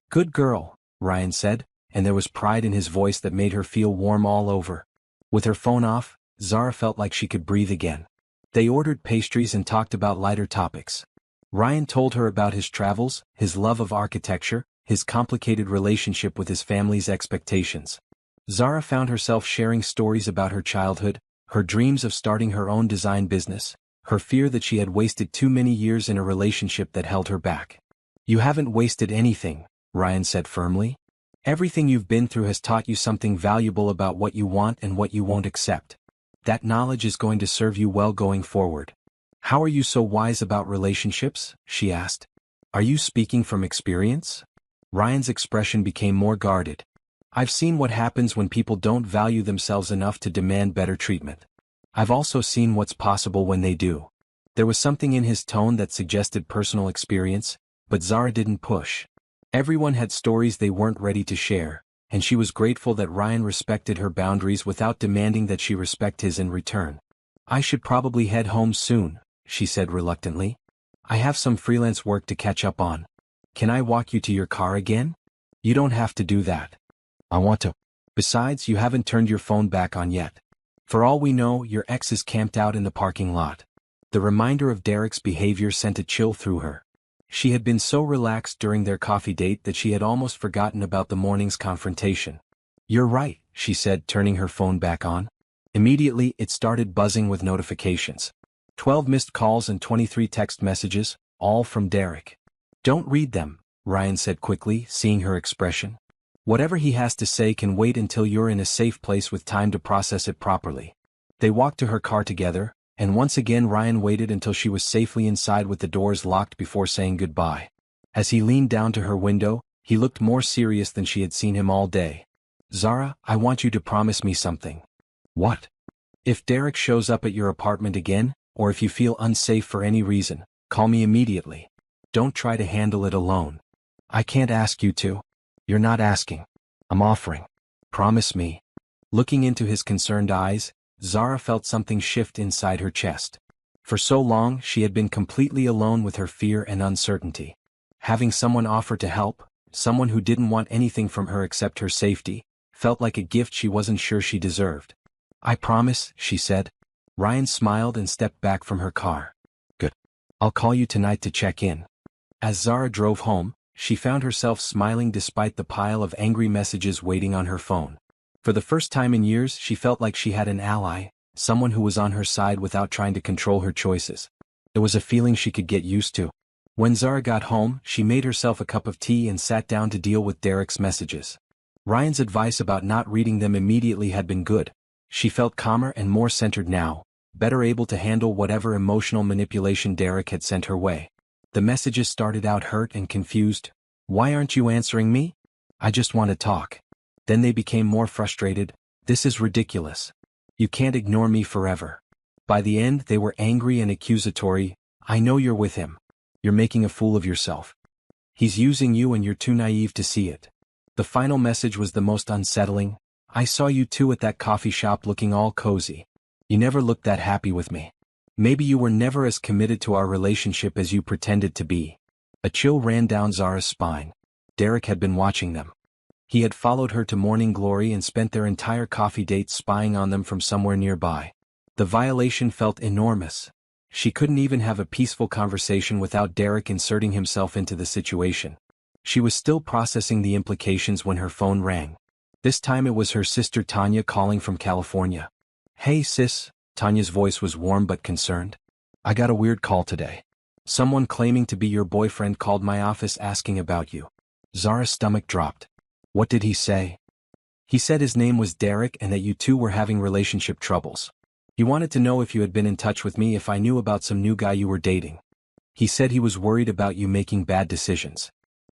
"Good girl," Ryan said, and there was pride in his voice that made her feel warm all over. With her phone off, Zara felt like she could breathe again. They ordered pastries and talked about lighter topics. Ryan told her about his travels, his love of architecture, his complicated relationship with his family's expectations. Zara found herself sharing stories about her childhood, her dreams of starting her own design business, her fear that she had wasted too many years in a relationship that held her back. "You haven't wasted anything," Ryan said firmly. "Everything you've been through has taught you something valuable about what you want and what you won't accept. That knowledge is going to serve you well going forward." "How are you so wise about relationships?" she asked. "Are you speaking from experience?" Ryan's expression became more guarded. "I've seen what happens when people don't value themselves enough to demand better treatment. I've also seen what's possible when they do." There was something in his tone that suggested personal experience, but Zara didn't push. Everyone had stories they weren't ready to share, and she was grateful that Ryan respected her boundaries without demanding that she respect his in return. "I should probably head home soon," she said reluctantly. "I have some freelance work to catch up on. Can I walk you to your car again?" "You don't have to do that." "I want to. Besides, you haven't turned your phone back on yet. For all we know, your ex is camped out in the parking lot." The reminder of Derek's behavior sent a chill through her. She had been so relaxed during their coffee date that she had almost forgotten about the morning's confrontation. "You're right," she said, turning her phone back on. Immediately, it started buzzing with notifications. 12 missed calls and 23 text messages, all from Derek. Don't read them, Ryan said quickly, seeing her expression. Whatever he has to say can wait until you're in a safe place with time to process it properly. They walked to her car together, and once again Ryan waited until she was safely inside with the doors locked before saying goodbye. As he leaned down to her window, he looked more serious than she had seen him all day. Zara, I want you to promise me something. What? If Derek shows up at your apartment again, or if you feel unsafe for any reason, call me immediately. Don't try to handle it alone. I can't ask you to. You're not asking. I'm offering. Promise me. Looking into his concerned eyes, Zara felt something shift inside her chest. For so long she had been completely alone with her fear and uncertainty. Having someone offer to help, someone who didn't want anything from her except her safety, felt like a gift she wasn't sure she deserved. I promise, she said. Ryan smiled and stepped back from her car. Good. I'll call you tonight to check in. As Zara drove home, she found herself smiling despite the pile of angry messages waiting on her phone. For the first time in years she felt like she had an ally, someone who was on her side without trying to control her choices. It was a feeling she could get used to. When Zara got home, she made herself a cup of tea and sat down to deal with Derek's messages. Ryan's advice about not reading them immediately had been good. She felt calmer and more centered now, better able to handle whatever emotional manipulation Derek had sent her way. The messages started out hurt and confused. Why aren't you answering me? I just want to talk. Then they became more frustrated. This is ridiculous. You can't ignore me forever. By the end they were angry and accusatory. I know you're with him. You're making a fool of yourself. He's using you and you're too naive to see it. The final message was the most unsettling. I saw you two at that coffee shop looking all cozy. You never looked that happy with me. Maybe you were never as committed to our relationship as you pretended to be. A chill ran down Zara's spine. Derek had been watching them. He had followed her to Morning Glory and spent their entire coffee date spying on them from somewhere nearby. The violation felt enormous. She couldn't even have a peaceful conversation without Derek inserting himself into the situation. She was still processing the implications when her phone rang. This time it was her sister Tanya calling from California. Hey sis, Tanya's voice was warm but concerned. I got a weird call today. Someone claiming to be your boyfriend called my office asking about you. Zara's stomach dropped. What did he say? He said his name was Derek and that you two were having relationship troubles. He wanted to know if you had been in touch with me if I knew about some new guy you were dating. He said he was worried about you making bad decisions.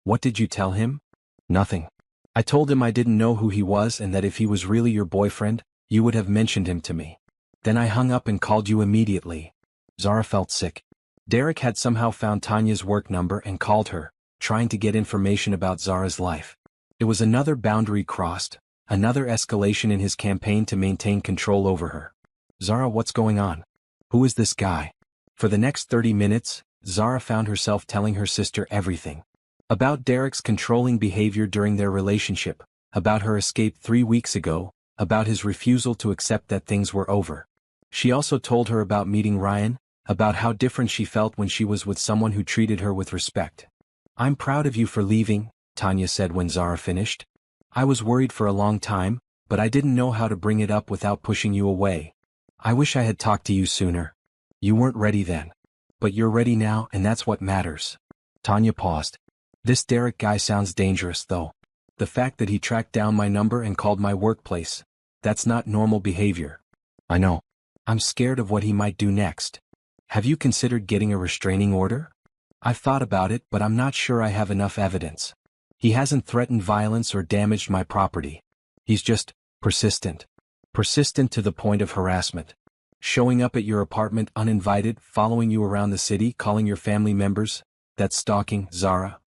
What did you tell him? Nothing. I told him I didn't know who he was and that if he was really your boyfriend, you would have mentioned him to me. Then I hung up and called you immediately. Zara felt sick. Derek had somehow found Tanya's work number and called her, trying to get information about Zara's life. It was another boundary crossed, another escalation in his campaign to maintain control over her. Zara, what's going on? Who is this guy? For the next 30 minutes, Zara found herself telling her sister everything. About Derek's controlling behavior during their relationship, about her escape 3 weeks ago, about his refusal to accept that things were over. She also told her about meeting Ryan, about how different she felt when she was with someone who treated her with respect. I'm proud of you for leaving, Tanya said when Zara finished. I was worried for a long time, but I didn't know how to bring it up without pushing you away. I wish I had talked to you sooner. You weren't ready then. But you're ready now and that's what matters. Tanya paused. This Derek guy sounds dangerous though. The fact that he tracked down my number and called my workplace, that's not normal behavior. I know. I'm scared of what he might do next. Have you considered getting a restraining order? I've thought about it, but I'm not sure I have enough evidence. He hasn't threatened violence or damaged my property. He's just persistent. Persistent to the point of harassment. Showing up at your apartment uninvited, following you around the city, calling your family members. That's stalking, Zara.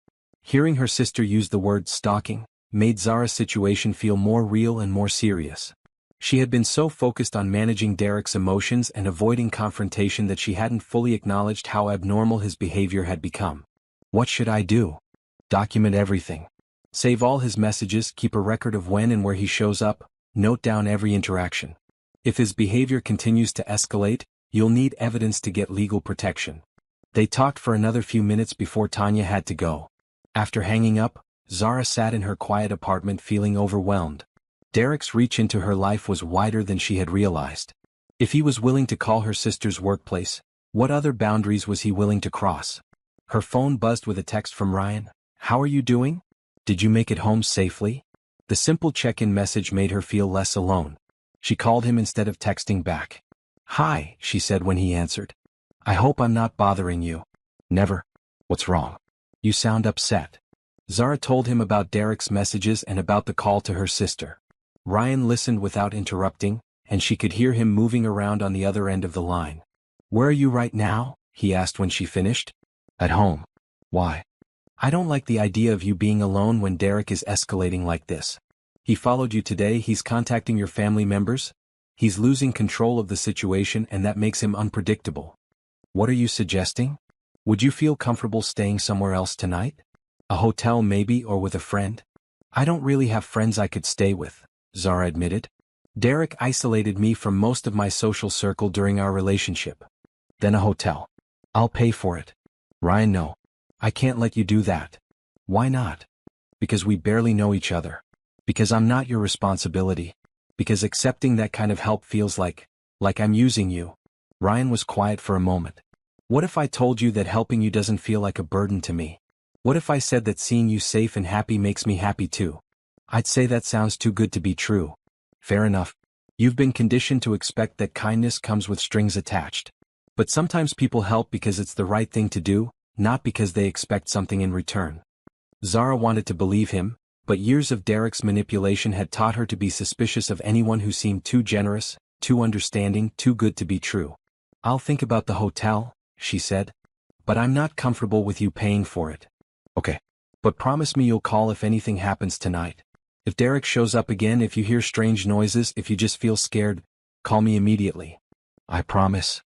Hearing her sister use the word stalking made Zara's situation feel more real and more serious. She had been so focused on managing Derek's emotions and avoiding confrontation that she hadn't fully acknowledged how abnormal his behavior had become. What should I do? Document everything. Save all his messages, keep a record of when and where he shows up, note down every interaction. If his behavior continues to escalate, you'll need evidence to get legal protection. They talked for another few minutes before Tanya had to go. After hanging up, Zara sat in her quiet apartment feeling overwhelmed. Derek's reach into her life was wider than she had realized. If he was willing to call her sister's workplace, What other boundaries was he willing to cross? Her phone buzzed with a text from Ryan. How are you doing? Did you make it home safely? The simple check-in message made her feel less alone. She called him instead of texting back. Hi, she said when he answered. I hope I'm not bothering you. Never. What's wrong? You sound upset. Zara told him about Derek's messages and about the call to her sister. Ryan listened without interrupting, and she could hear him moving around on the other end of the line. Where are you right now? He asked when she finished. At home. Why? I don't like the idea of you being alone when Derek is escalating like this. He followed you today, he's contacting your family members? He's losing control of the situation and that makes him unpredictable. What are you suggesting? Would you feel comfortable staying somewhere else tonight? A hotel maybe, or with a friend? I don't really have friends I could stay with, Zara admitted. Derek isolated me from most of my social circle during our relationship. Then a hotel. I'll pay for it. Ryan, no. I can't let you do that. Why not? Because we barely know each other. Because I'm not your responsibility. Because accepting that kind of help feels like I'm using you. Ryan was quiet for a moment. What if I told you that helping you doesn't feel like a burden to me? What if I said that seeing you safe and happy makes me happy too? I'd say that sounds too good to be true. Fair enough. You've been conditioned to expect that kindness comes with strings attached. But sometimes people help because it's the right thing to do, not because they expect something in return. Zara wanted to believe him, but years of Derek's manipulation had taught her to be suspicious of anyone who seemed too generous, too understanding, too good to be true. I'll think about the hotel, she said. But I'm not comfortable with you paying for it. Okay. But promise me you'll call if anything happens tonight. If Derek shows up again, if you hear strange noises, if you just feel scared, call me immediately. I promise.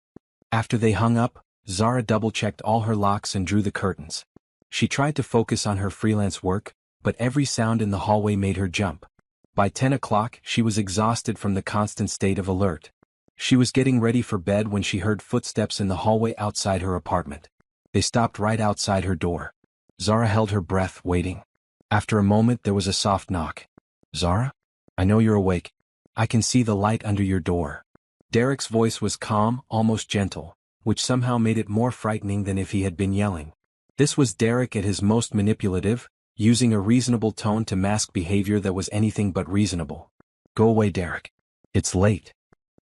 After they hung up, Zara double-checked all her locks and drew the curtains. She tried to focus on her freelance work, but every sound in the hallway made her jump. By 10 o'clock, she was exhausted from the constant state of alert. She was getting ready for bed when she heard footsteps in the hallway outside her apartment. They stopped right outside her door. Zara held her breath, waiting. After a moment, there was a soft knock. Zara? I know you're awake. I can see the light under your door. Derek's voice was calm, almost gentle, which somehow made it more frightening than if he had been yelling. This was Derek at his most manipulative, using a reasonable tone to mask behavior that was anything but reasonable. Go away, Derek. It's late.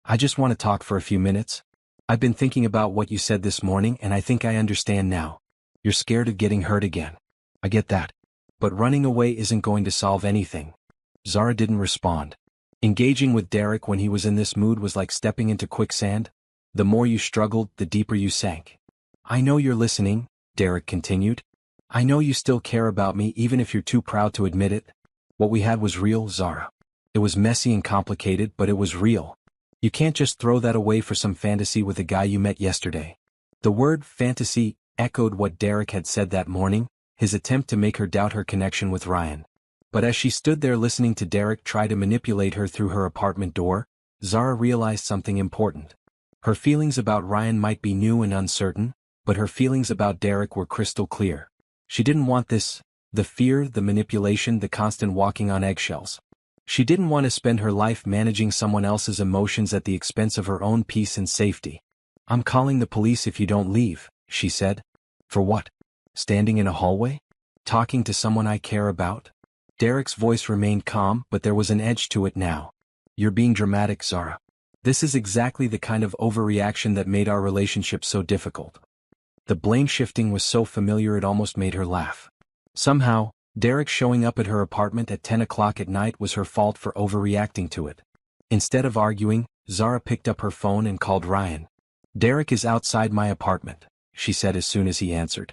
I just want to talk for a few minutes. I've been thinking about what you said this morning and I think I understand now. You're scared of getting hurt again. I get that. But running away isn't going to solve anything. Zara didn't respond. Engaging with Derek when he was in this mood was like stepping into quicksand. The more you struggled, the deeper you sank. I know you're listening, Derek continued. I know you still care about me even if you're too proud to admit it. What we had was real, Zara. It was messy and complicated, but it was real. You can't just throw that away for some fantasy with a guy you met yesterday. The word fantasy echoed what Derek had said that morning, his attempt to make her doubt her connection with Ryan. But as she stood there listening to Derek try to manipulate her through her apartment door, Zara realized something important. Her feelings about Ryan might be new and uncertain, but her feelings about Derek were crystal clear. She didn't want this, the fear, the manipulation, the constant walking on eggshells. She didn't want to spend her life managing someone else's emotions at the expense of her own peace and safety. I'm calling the police if you don't leave, she said. For what? Standing in a hallway? Talking to someone I care about? Derek's voice remained calm, but there was an edge to it now. You're being dramatic, Zara. This is exactly the kind of overreaction that made our relationship so difficult. The blame shifting was so familiar it almost made her laugh. Somehow, Derek showing up at her apartment at 10 o'clock at night was her fault for overreacting to it. Instead of arguing, Zara picked up her phone and called Ryan. Derek is outside my apartment, she said as soon as he answered.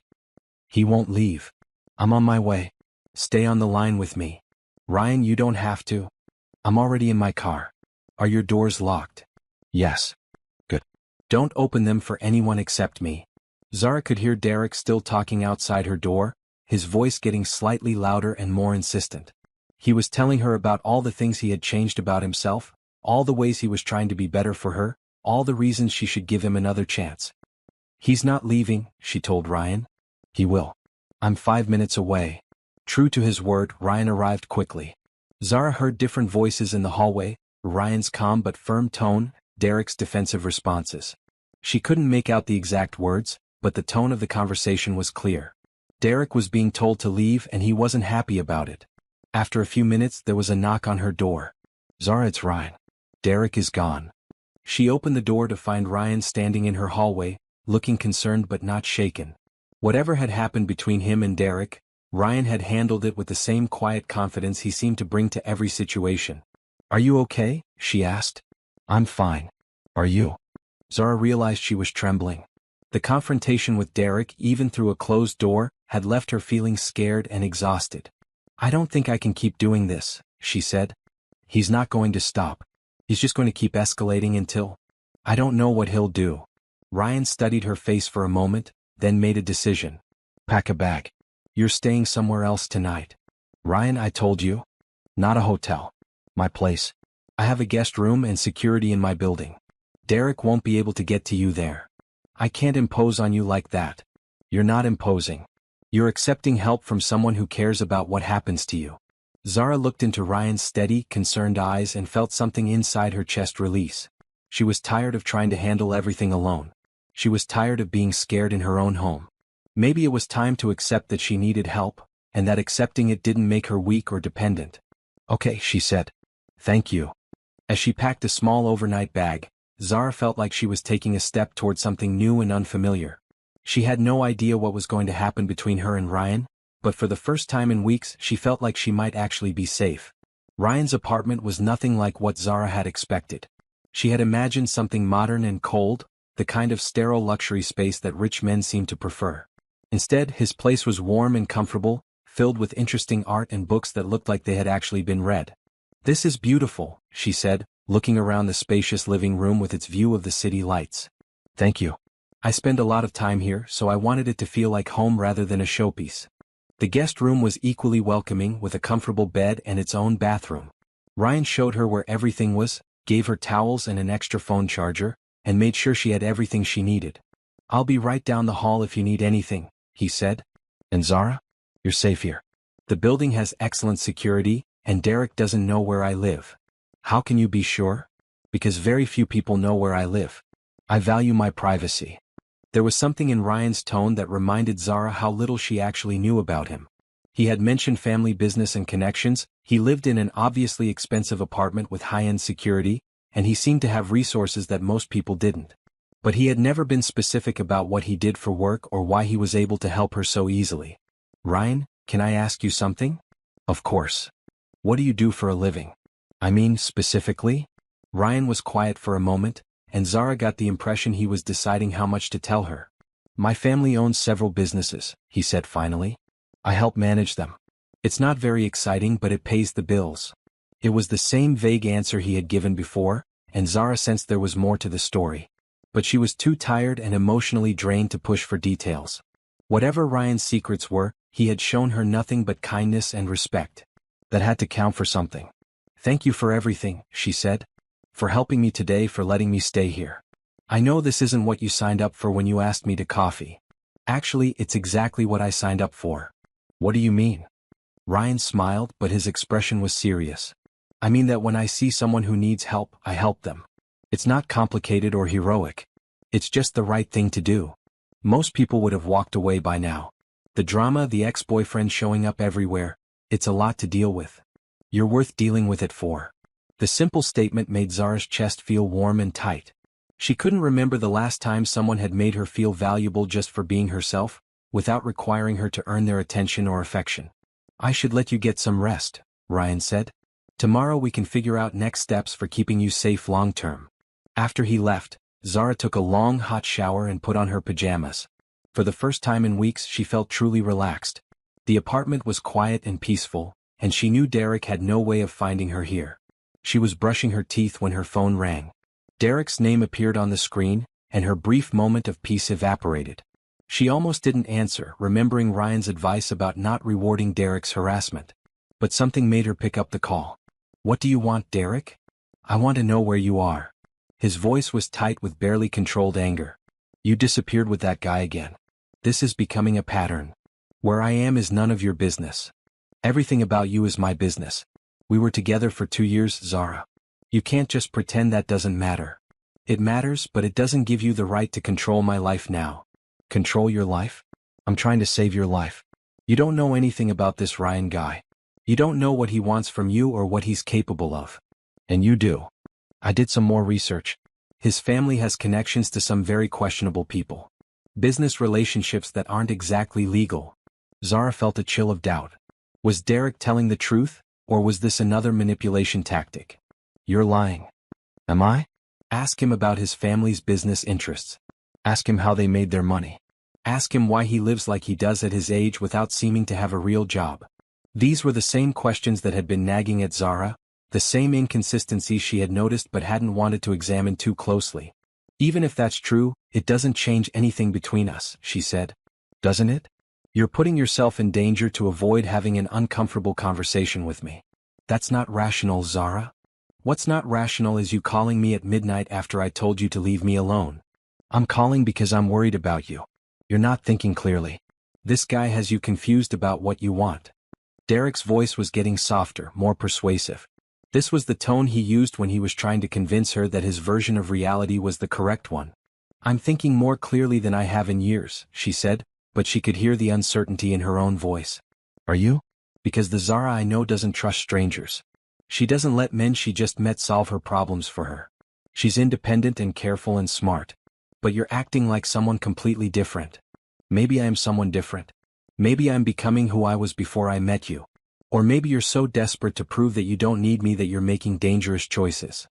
He won't leave. I'm on my way. Stay on the line with me. Ryan, you don't have to. I'm already in my car. Are your doors locked? Yes. Good. Don't open them for anyone except me. Zara could hear Derek still talking outside her door, his voice getting slightly louder and more insistent. He was telling her about all the things he had changed about himself, all the ways he was trying to be better for her, all the reasons she should give him another chance. He's not leaving, she told Ryan. He will. I'm 5 minutes away. True to his word, Ryan arrived quickly. Zara heard different voices in the hallway, Ryan's calm but firm tone, Derek's defensive responses. She couldn't make out the exact words, but the tone of the conversation was clear. Derek was being told to leave and he wasn't happy about it. After a few minutes there was a knock on her door. "Zara, it's Ryan. Derek is gone." She opened the door to find Ryan standing in her hallway, looking concerned but not shaken. Whatever had happened between him and Derek, Ryan had handled it with the same quiet confidence he seemed to bring to every situation. "Are you okay?" she asked. "I'm fine. Are you?" Zara realized she was trembling. The confrontation with Derek, even through a closed door, had left her feeling scared and exhausted. "I don't think I can keep doing this," she said. "He's not going to stop. He's just going to keep escalating until... I don't know what he'll do." Ryan studied her face for a moment, then made a decision. "Pack a bag. You're staying somewhere else tonight." "Ryan, I told you. Not a hotel. My place. I have a guest room and security in my building. Derek won't be able to get to you there. I can't impose on you like that." "You're not imposing. You're accepting help from someone who cares about what happens to you." Zara looked into Ryan's steady, concerned eyes and felt something inside her chest release. She was tired of trying to handle everything alone. She was tired of being scared in her own home. Maybe it was time to accept that she needed help, and that accepting it didn't make her weak or dependent. "Okay," she said. "Thank you." As she packed a small overnight bag, Zara felt like she was taking a step toward something new and unfamiliar. She had no idea what was going to happen between her and Ryan, but for the first time in weeks she felt like she might actually be safe. Ryan's apartment was nothing like what Zara had expected. She had imagined something modern and cold, the kind of sterile luxury space that rich men seem to prefer. Instead, his place was warm and comfortable, filled with interesting art and books that looked like they had actually been read. "This is beautiful," she said, looking around the spacious living room with its view of the city lights. "Thank you. I spend a lot of time here, so I wanted it to feel like home rather than a showpiece." The guest room was equally welcoming, with a comfortable bed and its own bathroom. Ryan showed her where everything was, gave her towels and an extra phone charger, and made sure she had everything she needed. "I'll be right down the hall if you need anything," he said. "And Zara? You're safe here. The building has excellent security, and Derek doesn't know where I live." "How can you be sure?" "Because very few people know where I live. I value my privacy." There was something in Ryan's tone that reminded Zara how little she actually knew about him. He had mentioned family business and connections, he lived in an obviously expensive apartment with high-end security, and he seemed to have resources that most people didn't. But he had never been specific about what he did for work or why he was able to help her so easily. "Ryan, can I ask you something?" "Of course. What do you do for a living?" "I mean, specifically?" Ryan was quiet for a moment, and Zara got the impression he was deciding how much to tell her. "My family owns several businesses," he said finally. "I help manage them. It's not very exciting, but it pays the bills." It was the same vague answer he had given before, and Zara sensed there was more to the story. But she was too tired and emotionally drained to push for details. Whatever Ryan's secrets were, he had shown her nothing but kindness and respect. That had to count for something. "Thank you for everything," she said. "For helping me today, for letting me stay here. I know this isn't what you signed up for when you asked me to coffee. Actually, it's exactly what I signed up for." "What do you mean?" Ryan smiled, but his expression was serious. "I mean that when I see someone who needs help, I help them. It's not complicated or heroic. It's just the right thing to do. Most people would have walked away by now. The drama, the ex-boyfriend showing up everywhere, it's a lot to deal with. You're worth dealing with it for." The simple statement made Zara's chest feel warm and tight. She couldn't remember the last time someone had made her feel valuable just for being herself, without requiring her to earn their attention or affection. "I should let you get some rest," Ryan said. "Tomorrow we can figure out next steps for keeping you safe long-term." After he left, Zara took a long hot shower and put on her pajamas. For the first time in weeks she felt truly relaxed. The apartment was quiet and peaceful, and she knew Derek had no way of finding her here. She was brushing her teeth when her phone rang. Derek's name appeared on the screen, and her brief moment of peace evaporated. She almost didn't answer, remembering Ryan's advice about not rewarding Derek's harassment. But something made her pick up the call. "What do you want, Derek?" "I want to know where you are." His voice was tight with barely controlled anger. "You disappeared with that guy again. This is becoming a pattern. Where I am is none of your business. Everything about you is my business. We were together for 2 years, Zara. You can't just pretend that doesn't matter." It matters, but it doesn't give you the right to control my life now. Control your life? I'm trying to save your life. You don't know anything about this Ryan guy. You don't know what he wants from you or what he's capable of. And you do. I did some more research. His family has connections to some very questionable people. Business relationships that aren't exactly legal. Zara felt a chill of doubt. Was Derek telling the truth, or was this another manipulation tactic? You're lying. Am I? Ask him about his family's business interests. Ask him how they made their money. Ask him why he lives like he does at his age without seeming to have a real job. These were the same questions that had been nagging at Zara, the same inconsistencies she had noticed but hadn't wanted to examine too closely. Even if that's true, it doesn't change anything between us, she said. Doesn't it? You're putting yourself in danger to avoid having an uncomfortable conversation with me. That's not rational, Zara. What's not rational is you calling me at midnight after I told you to leave me alone. I'm calling because I'm worried about you. You're not thinking clearly. This guy has you confused about what you want. Derek's voice was getting softer, more persuasive. This was the tone he used when he was trying to convince her that his version of reality was the correct one. I'm thinking more clearly than I have in years, she said, but she could hear the uncertainty in her own voice. Are you? Because the Zara I know doesn't trust strangers. She doesn't let men she just met solve her problems for her. She's independent and careful and smart. But you're acting like someone completely different. Maybe I am someone different. Maybe I'm becoming who I was before I met you. Or maybe you're so desperate to prove that you don't need me that you're making dangerous choices.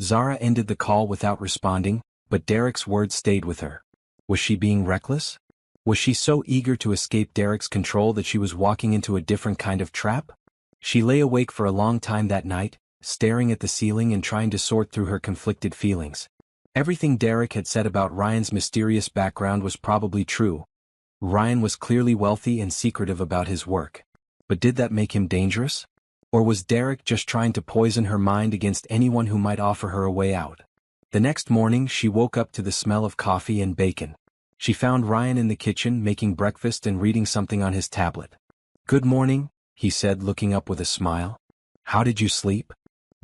Zara ended the call without responding, but Derek's words stayed with her. Was she being reckless? Was she so eager to escape Derek's control that she was walking into a different kind of trap? She lay awake for a long time that night, staring at the ceiling and trying to sort through her conflicted feelings. Everything Derek had said about Ryan's mysterious background was probably true. Ryan was clearly wealthy and secretive about his work. But did that make him dangerous? Or was Derek just trying to poison her mind against anyone who might offer her a way out? The next morning she woke up to the smell of coffee and bacon. She found Ryan in the kitchen making breakfast and reading something on his tablet. Good morning, he said, looking up with a smile. How did you sleep?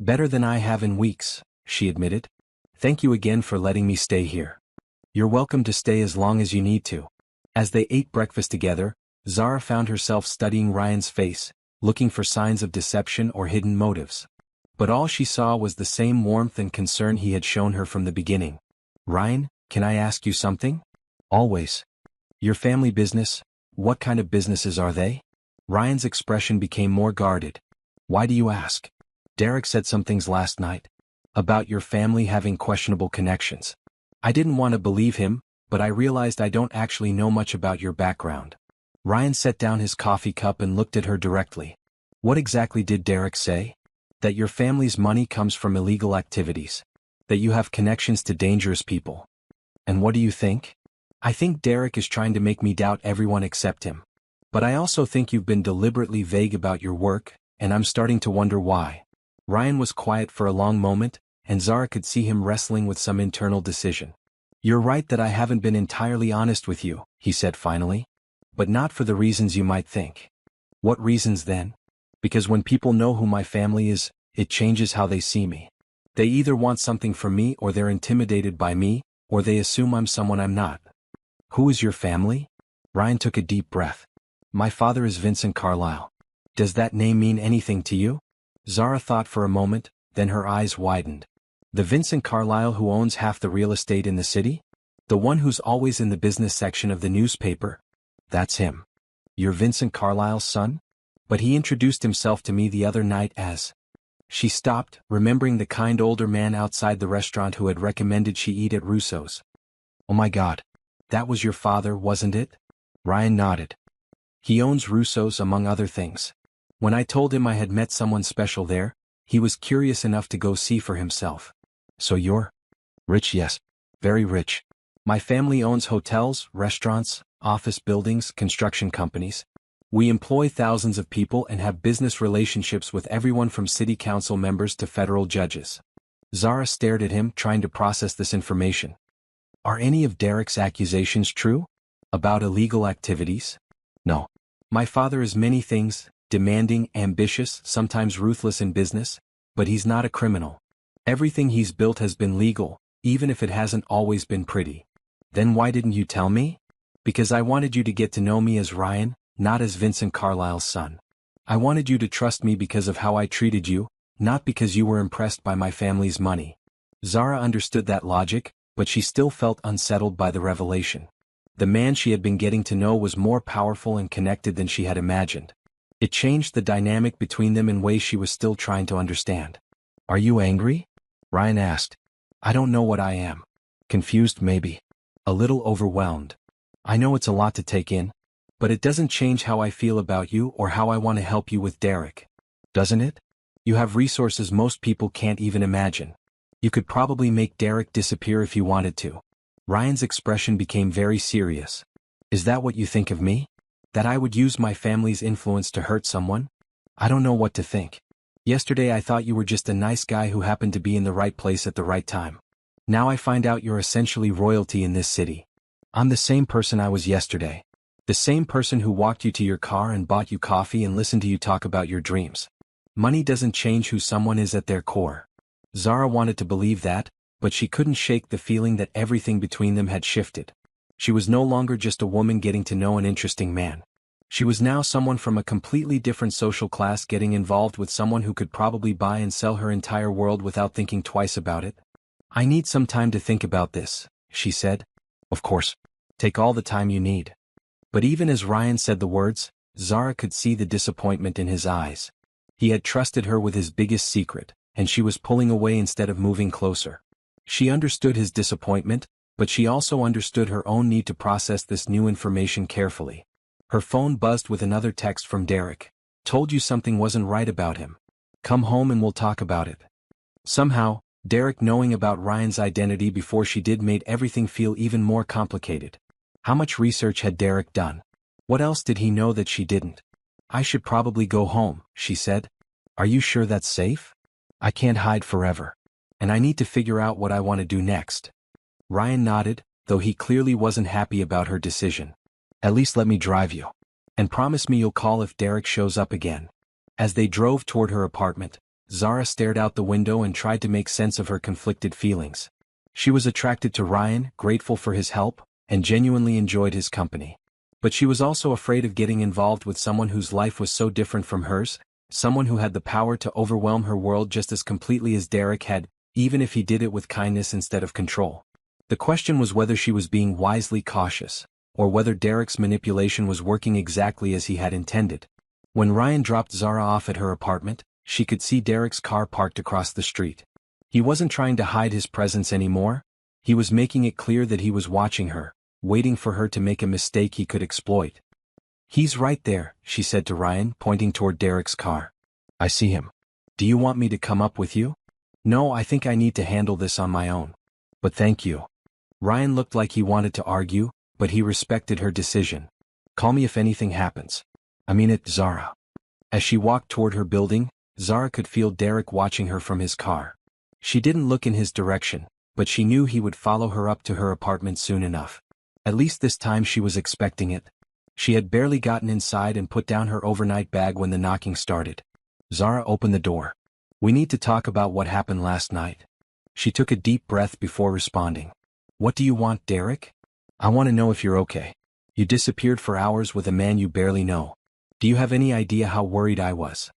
Better than I have in weeks, she admitted. Thank you again for letting me stay here. You're welcome to stay as long as you need to. As they ate breakfast together, Zara found herself studying Ryan's face, looking for signs of deception or hidden motives. But all she saw was the same warmth and concern he had shown her from the beginning. Ryan, can I ask you something? Always. Your family business, what kind of businesses are they? Ryan's expression became more guarded. Why do you ask? Derek said some things last night. About your family having questionable connections. I didn't want to believe him, but I realized I don't actually know much about your background. Ryan set down his coffee cup and looked at her directly. What exactly did Derek say? That your family's money comes from illegal activities. That you have connections to dangerous people. And what do you think? I think Derek is trying to make me doubt everyone except him. But I also think you've been deliberately vague about your work, and I'm starting to wonder why. Ryan was quiet for a long moment, and Zara could see him wrestling with some internal decision. You're right that I haven't been entirely honest with you, he said finally. But not for the reasons you might think. What reasons then? Because when people know who my family is, it changes how they see me. They either want something from me or they're intimidated by me, or they assume I'm someone I'm not. Who is your family? Ryan took a deep breath. My father is Vincent Carlisle. Does that name mean anything to you? Zara thought for a moment, then her eyes widened. The Vincent Carlisle who owns half the real estate in the city? The one who's always in the business section of the newspaper? That's him. You're Vincent Carlisle's son? But he introduced himself to me the other night as... She stopped, remembering the kind older man outside the restaurant who had recommended she eat at Russo's. Oh my God. That was your father, wasn't it? Ryan nodded. He owns Russo's among other things. When I told him I had met someone special there, he was curious enough to go see for himself. So you're... Rich? Yes. Very rich. My family owns hotels, restaurants, office buildings, construction companies. We employ thousands of people and have business relationships with everyone from city council members to federal judges. Zara stared at him, trying to process this information. Are any of Derek's accusations true? About illegal activities? No. My father is many things, demanding, ambitious, sometimes ruthless in business, but he's not a criminal. Everything he's built has been legal, even if it hasn't always been pretty. Then why didn't you tell me? Because I wanted you to get to know me as Ryan, not as Vincent Carlisle's son. I wanted you to trust me because of how I treated you, not because you were impressed by my family's money. Zara understood that logic, but she still felt unsettled by the revelation. The man she had been getting to know was more powerful and connected than she had imagined. It changed the dynamic between them in ways she was still trying to understand. Are you angry? Ryan asked. I don't know what I am. Confused maybe. A little overwhelmed. I know it's a lot to take in, but it doesn't change how I feel about you or how I want to help you with Derek. Doesn't it? You have resources most people can't even imagine. You could probably make Derek disappear if you wanted to. Ryan's expression became very serious. Is that what you think of me? That I would use my family's influence to hurt someone? I don't know what to think. Yesterday I thought you were just a nice guy who happened to be in the right place at the right time. Now I find out you're essentially royalty in this city. I'm the same person I was yesterday. The same person who walked you to your car and bought you coffee and listened to you talk about your dreams. Money doesn't change who someone is at their core. Zara wanted to believe that, but she couldn't shake the feeling that everything between them had shifted. She was no longer just a woman getting to know an interesting man. She was now someone from a completely different social class getting involved with someone who could probably buy and sell her entire world without thinking twice about it. I need some time to think about this, she said. Of course. Take all the time you need. But even as Ryan said the words, Zara could see the disappointment in his eyes. He had trusted her with his biggest secret, and she was pulling away instead of moving closer. She understood his disappointment, but she also understood her own need to process this new information carefully. Her phone buzzed with another text from Derek. Told you something wasn't right about him. Come home and we'll talk about it. Somehow, Derek knowing about Ryan's identity before she did made everything feel even more complicated. How much research had Derek done? What else did he know that she didn't? I should probably go home, she said. Are you sure that's safe? I can't hide forever. And I need to figure out what I want to do next. Ryan nodded, though he clearly wasn't happy about her decision. At least let me drive you. And promise me you'll call if Derek shows up again. As they drove toward her apartment, Zara stared out the window and tried to make sense of her conflicted feelings. She was attracted to Ryan, grateful for his help, and genuinely enjoyed his company. But she was also afraid of getting involved with someone whose life was so different from hers, someone who had the power to overwhelm her world just as completely as Derek had, even if he did it with kindness instead of control. The question was whether she was being wisely cautious, or whether Derek's manipulation was working exactly as he had intended. When Ryan dropped Zara off at her apartment, she could see Derek's car parked across the street. He wasn't trying to hide his presence anymore. He was making it clear that he was watching her, waiting for her to make a mistake he could exploit. He's right there, she said to Ryan, pointing toward Derek's car. I see him. Do you want me to come up with you? No, I think I need to handle this on my own. But thank you. Ryan looked like he wanted to argue, but he respected her decision. Call me if anything happens. I mean it, Zara. As she walked toward her building, Zara could feel Derek watching her from his car. She didn't look in his direction, but she knew he would follow her up to her apartment soon enough. At least this time she was expecting it. She had barely gotten inside and put down her overnight bag when the knocking started. Zara opened the door. We need to talk about what happened last night. She took a deep breath before responding. What do you want, Derek? I want to know if you're okay. You disappeared for hours with a man you barely know. Do you have any idea how worried I was?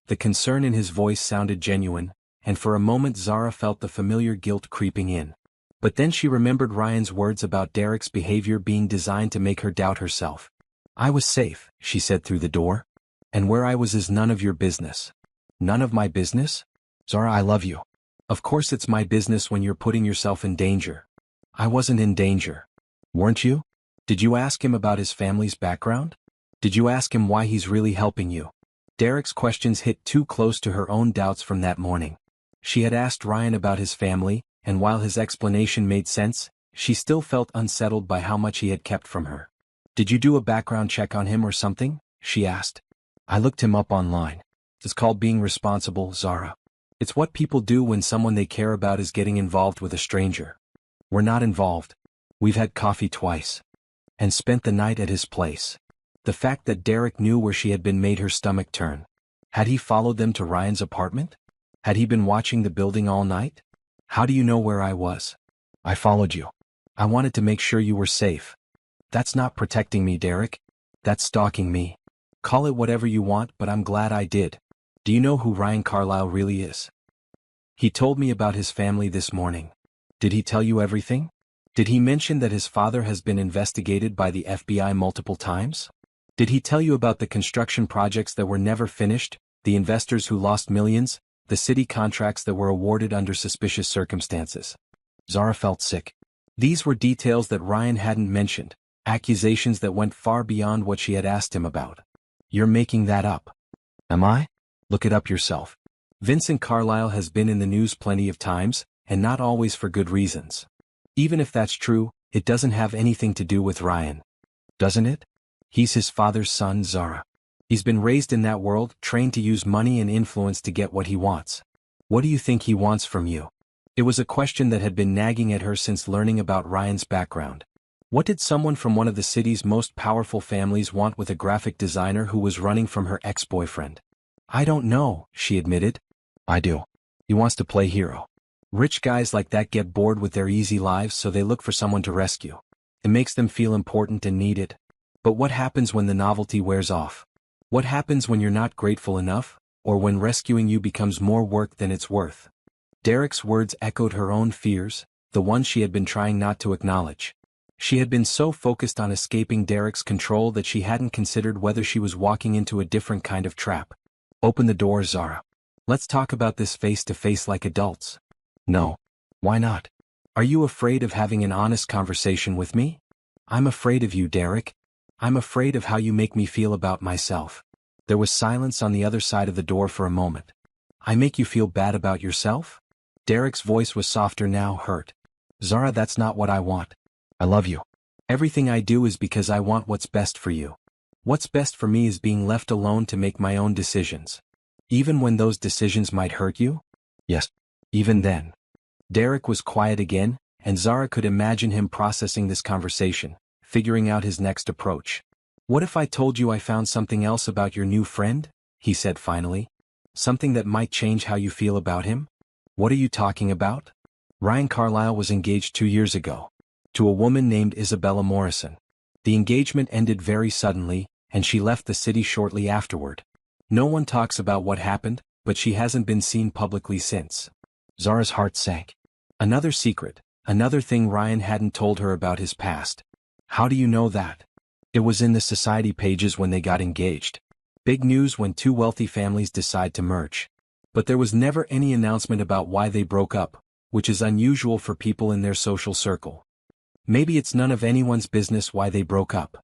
The concern in his voice sounded genuine, and for a moment Zara felt the familiar guilt creeping in. But then she remembered Ryan's words about Derek's behavior being designed to make her doubt herself. I was safe, she said through the door. And where I was is none of your business. None of my business? Zara, I love you. Of course it's my business when you're putting yourself in danger. I wasn't in danger. Weren't you? Did you ask him about his family's background? Did you ask him why he's really helping you? Derek's questions hit too close to her own doubts from that morning. She had asked Ryan about his family, and while his explanation made sense, she still felt unsettled by how much he had kept from her. Did you do a background check on him or something? She asked. I looked him up online. It's called being responsible, Zara. It's what people do when someone they care about is getting involved with a stranger. We're not involved. We've had coffee twice. And spent the night at his place. The fact that Derek knew where she had been made her stomach turn. Had he followed them to Ryan's apartment? Had he been watching the building all night? How do you know where I was? I followed you. I wanted to make sure you were safe. That's not protecting me, Derek. That's stalking me. Call it whatever you want, but I'm glad I did. Do you know who Ryan Carlisle really is? He told me about his family this morning. Did he tell you everything? Did he mention that his father has been investigated by the FBI multiple times? Did he tell you about the construction projects that were never finished, the investors who lost millions, the city contracts that were awarded under suspicious circumstances? Zara felt sick. These were details that Ryan hadn't mentioned, accusations that went far beyond what she had asked him about. You're making that up. Am I? Look it up yourself. Vincent Carlisle has been in the news plenty of times, and not always for good reasons. Even if that's true, it doesn't have anything to do with Ryan. Doesn't it? He's his father's son, Zara. He's been raised in that world, trained to use money and influence to get what he wants. What do you think he wants from you? It was a question that had been nagging at her since learning about Ryan's background. What did someone from one of the city's most powerful families want with a graphic designer who was running from her ex-boyfriend? I don't know, she admitted. I do. He wants to play hero. Rich guys like that get bored with their easy lives, so they look for someone to rescue. It makes them feel important and needed. But what happens when the novelty wears off? What happens when you're not grateful enough, or when rescuing you becomes more work than it's worth? Derek's words echoed her own fears, the ones she had been trying not to acknowledge. She had been so focused on escaping Derek's control that she hadn't considered whether she was walking into a different kind of trap. Open the door, Zara. Let's talk about this face to face like adults. No. Why not? Are you afraid of having an honest conversation with me? I'm afraid of you, Derek. I'm afraid of how you make me feel about myself. There was silence on the other side of the door for a moment. I make you feel bad about yourself? Derek's voice was softer now, hurt. Zara, that's not what I want. I love you. Everything I do is because I want what's best for you. What's best for me is being left alone to make my own decisions. Even when those decisions might hurt you? Yes. Even then. Derek was quiet again, and Zara could imagine him processing this conversation, figuring out his next approach. What if I told you I found something else about your new friend? He said finally. Something that might change how you feel about him? What are you talking about? Ryan Carlisle was engaged 2 years ago. To a woman named Isabella Morrison. The engagement ended very suddenly, and she left the city shortly afterward. No one talks about what happened, but she hasn't been seen publicly since. Zara's heart sank. Another secret, another thing Ryan hadn't told her about his past. How do you know that? It was in the society pages when they got engaged. Big news when two wealthy families decide to merge. But there was never any announcement about why they broke up, which is unusual for people in their social circle. Maybe it's none of anyone's business why they broke up.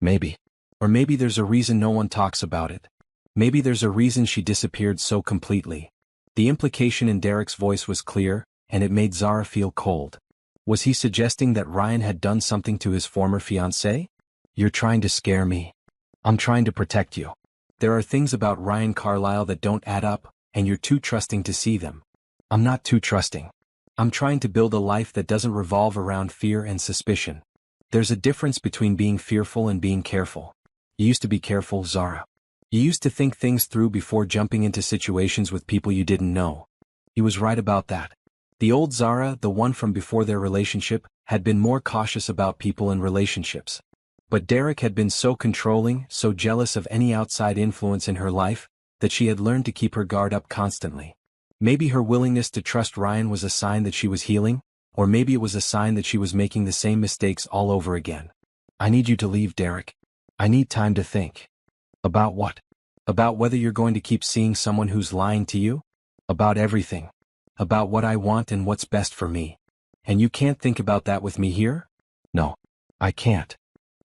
Maybe. Or maybe there's a reason no one talks about it. Maybe there's a reason she disappeared so completely. The implication in Derek's voice was clear, and it made Zara feel cold. Was he suggesting that Ryan had done something to his former fiancée? You're trying to scare me. I'm trying to protect you. There are things about Ryan Carlisle that don't add up, and you're too trusting to see them. I'm not too trusting. I'm trying to build a life that doesn't revolve around fear and suspicion. There's a difference between being fearful and being careful. You used to be careful, Zara. You used to think things through before jumping into situations with people you didn't know. He was right about that. The old Zara, the one from before their relationship, had been more cautious about people and relationships. But Derek had been so controlling, so jealous of any outside influence in her life, that she had learned to keep her guard up constantly. Maybe her willingness to trust Ryan was a sign that she was healing, or maybe it was a sign that she was making the same mistakes all over again. I need you to leave, Derek. I need time to think. About what? About whether you're going to keep seeing someone who's lying to you? About everything. About what I want and what's best for me. And you can't think about that with me here? No. I can't.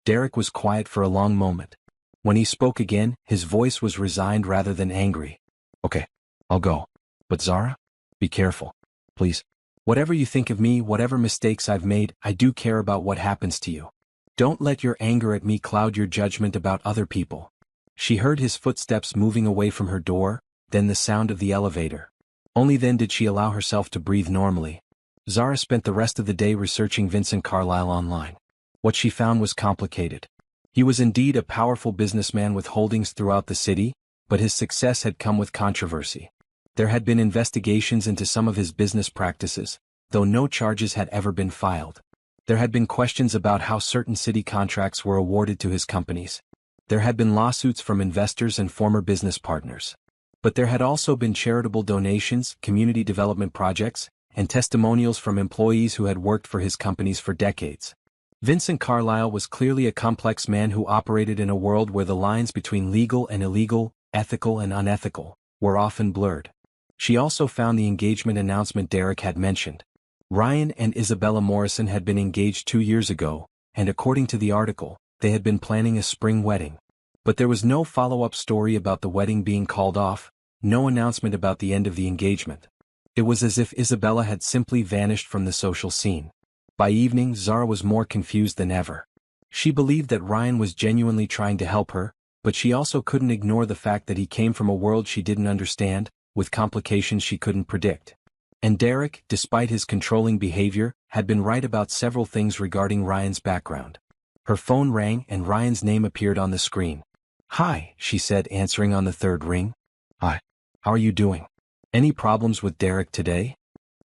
Derek was quiet for a long moment. When he spoke again, his voice was resigned rather than angry. Okay. I'll go. But Zara? Be careful. Please. Whatever you think of me, whatever mistakes I've made, I do care about what happens to you. Don't let your anger at me cloud your judgment about other people. She heard his footsteps moving away from her door, then the sound of the elevator. Only then did she allow herself to breathe normally. Zara spent the rest of the day researching Vincent Carlisle online. What she found was complicated. He was indeed a powerful businessman with holdings throughout the city, but his success had come with controversy. There had been investigations into some of his business practices, though no charges had ever been filed. There had been questions about how certain city contracts were awarded to his companies. There had been lawsuits from investors and former business partners. But there had also been charitable donations, community development projects, and testimonials from employees who had worked for his companies for decades. Vincent Carlyle was clearly a complex man who operated in a world where the lines between legal and illegal, ethical and unethical, were often blurred. She also found the engagement announcement Derek had mentioned. Ryan and Isabella Morrison had been engaged 2 years ago, and according to the article, they had been planning a spring wedding. But there was no follow-up story about the wedding being called off, no announcement about the end of the engagement. It was as if Isabella had simply vanished from the social scene. By evening, Zara was more confused than ever. She believed that Ryan was genuinely trying to help her, but she also couldn't ignore the fact that he came from a world she didn't understand, with complications she couldn't predict. And Derek, despite his controlling behavior, had been right about several things regarding Ryan's background. Her phone rang and Ryan's name appeared on the screen. "Hi," she said, answering on the third ring. "Hi. How are you doing? Any problems with Derek today?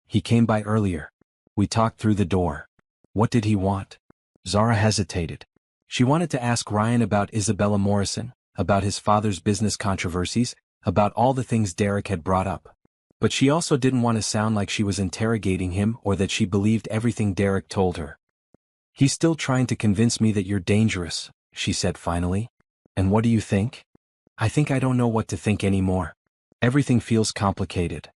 He came by earlier. We talked through the door. What did he want?" Zara hesitated. She wanted to ask Ryan about Isabella Morrison, about his father's business controversies, about all the things Derek had brought up. But she also didn't want to sound like she was interrogating him or that she believed everything Derek told her. "He's still trying to convince me that you're dangerous," she said finally. "And what do you think?" I don't know what to think anymore. Everything feels complicated."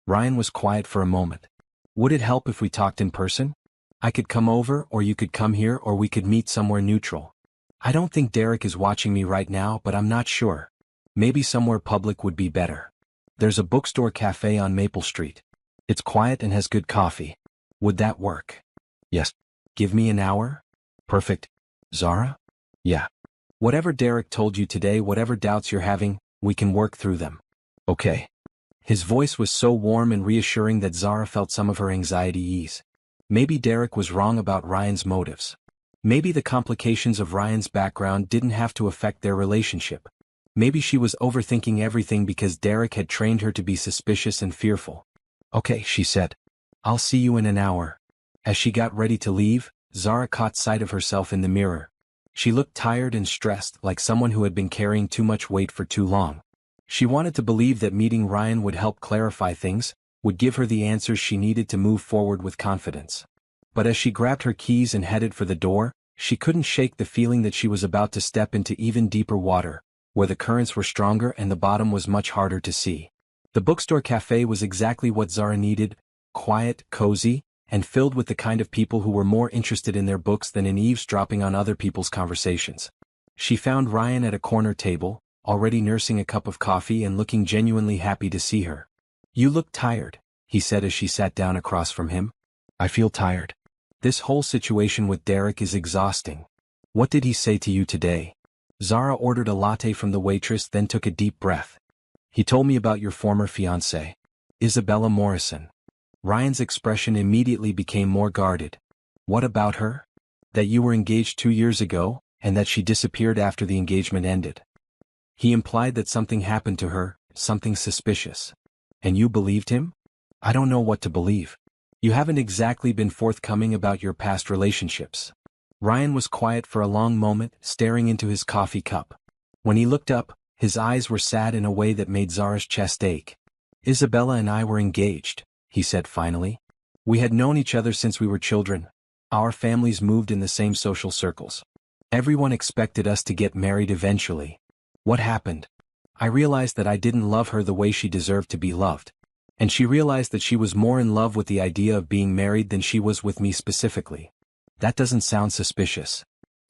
Ryan was quiet for a moment. "Would it help if we talked in person? I could come over, or you could come here, or we could meet somewhere neutral. I don't think Derek is watching me right now, but I'm not sure. Maybe somewhere public would be better. There's a bookstore cafe on Maple Street. It's quiet and has good coffee. Would that work?" "Yes." "Give me an hour?" "Perfect." "Zara?" "Yeah. Whatever Derek told you today, whatever doubts you're having, we can work through them." "Okay." His voice was so warm and reassuring that Zara felt some of her anxiety ease. Maybe Derek was wrong about Ryan's motives. Maybe the complications of Ryan's background didn't have to affect their relationship. Maybe she was overthinking everything because Derek had trained her to be suspicious and fearful. "Okay," she said. "I'll see you in an hour." As she got ready to leave, Zara caught sight of herself in the mirror. She looked tired and stressed, like someone who had been carrying too much weight for too long. She wanted to believe that meeting Ryan would help clarify things, would give her the answers she needed to move forward with confidence. But as she grabbed her keys and headed for the door, she couldn't shake the feeling that she was about to step into even deeper water, where the currents were stronger and the bottom was much harder to see. The bookstore cafe was exactly what Zara needed: quiet, cozy, and filled with the kind of people who were more interested in their books than in eavesdropping on other people's conversations. She found Ryan at a corner table, already nursing a cup of coffee and looking genuinely happy to see her. "You look tired," he said as she sat down across from him. "I feel tired. This whole situation with Derek is exhausting." "What did he say to you today?" Zara ordered a latte from the waitress, then took a deep breath. "He told me about your former fiancée, Isabella Morrison." Ryan's expression immediately became more guarded. "What about her?" "That you were engaged 2 years ago, and that she disappeared after the engagement ended. He implied that something happened to her, something suspicious." "And you believed him?" "I don't know what to believe. You haven't exactly been forthcoming about your past relationships." Ryan was quiet for a long moment, staring into his coffee cup. When he looked up, his eyes were sad in a way that made Zara's chest ache. "Isabella and I were engaged," he said finally. "We had known each other since we were children. Our families moved in the same social circles. Everyone expected us to get married eventually. What happened? I realized that I didn't love her the way she deserved to be loved. And she realized that she was more in love with the idea of being married than she was with me specifically. That doesn't sound suspicious."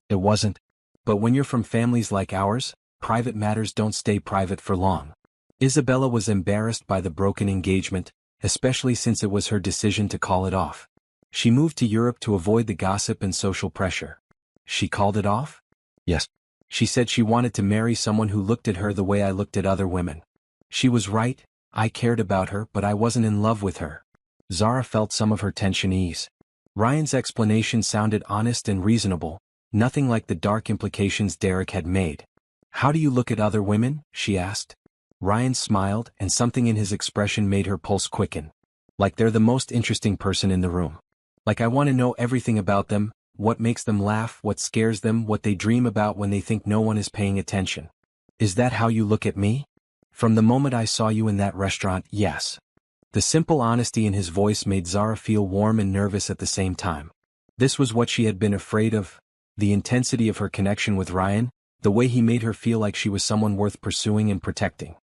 "It wasn't. But when you're from families like ours, private matters don't stay private for long." Isabella was embarrassed by the broken engagement, especially since it was her decision to call it off. She moved to Europe to avoid the gossip and social pressure. "She called it off?" "Yes. She said she wanted to marry someone who looked at her the way I looked at other women. She was right. I cared about her, but I wasn't in love with her." Zara felt some of her tension ease. Ryan's explanation sounded honest and reasonable, nothing like the dark implications Derek had made. "How do you look at other women?" she asked. Ryan smiled, and something in his expression made her pulse quicken. Like they're the most interesting person in the room. Like I want to know everything about them, what makes them laugh, what scares them, what they dream about when they think no one is paying attention. Is that how you look at me? From the moment I saw you in that restaurant, yes. The simple honesty in his voice made Zara feel warm and nervous at the same time. This was what she had been afraid of, the intensity of her connection with Ryan, the way he made her feel like she was someone worth pursuing and protecting.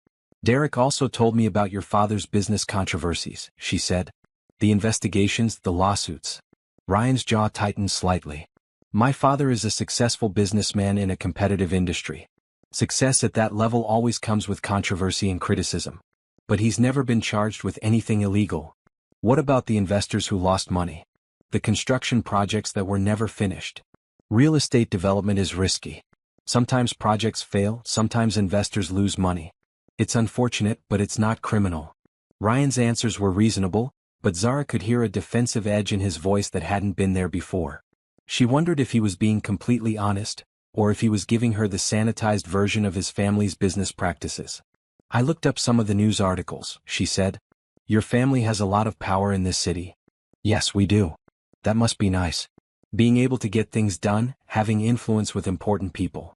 Derek also told me about your father's business controversies, she said. The investigations, the lawsuits. Ryan's jaw tightened slightly. My father is a successful businessman in a competitive industry. Success at that level always comes with controversy and criticism. But he's never been charged with anything illegal. What about the investors who lost money? The construction projects that were never finished? Real estate development is risky. Sometimes projects fail, sometimes investors lose money. It's unfortunate, but it's not criminal. Ryan's answers were reasonable, but Zara could hear a defensive edge in his voice that hadn't been there before. She wondered if he was being completely honest, or if he was giving her the sanitized version of his family's business practices. I looked up some of the news articles, she said. Your family has a lot of power in this city. Yes, we do. That must be nice. Being able to get things done, having influence with important people.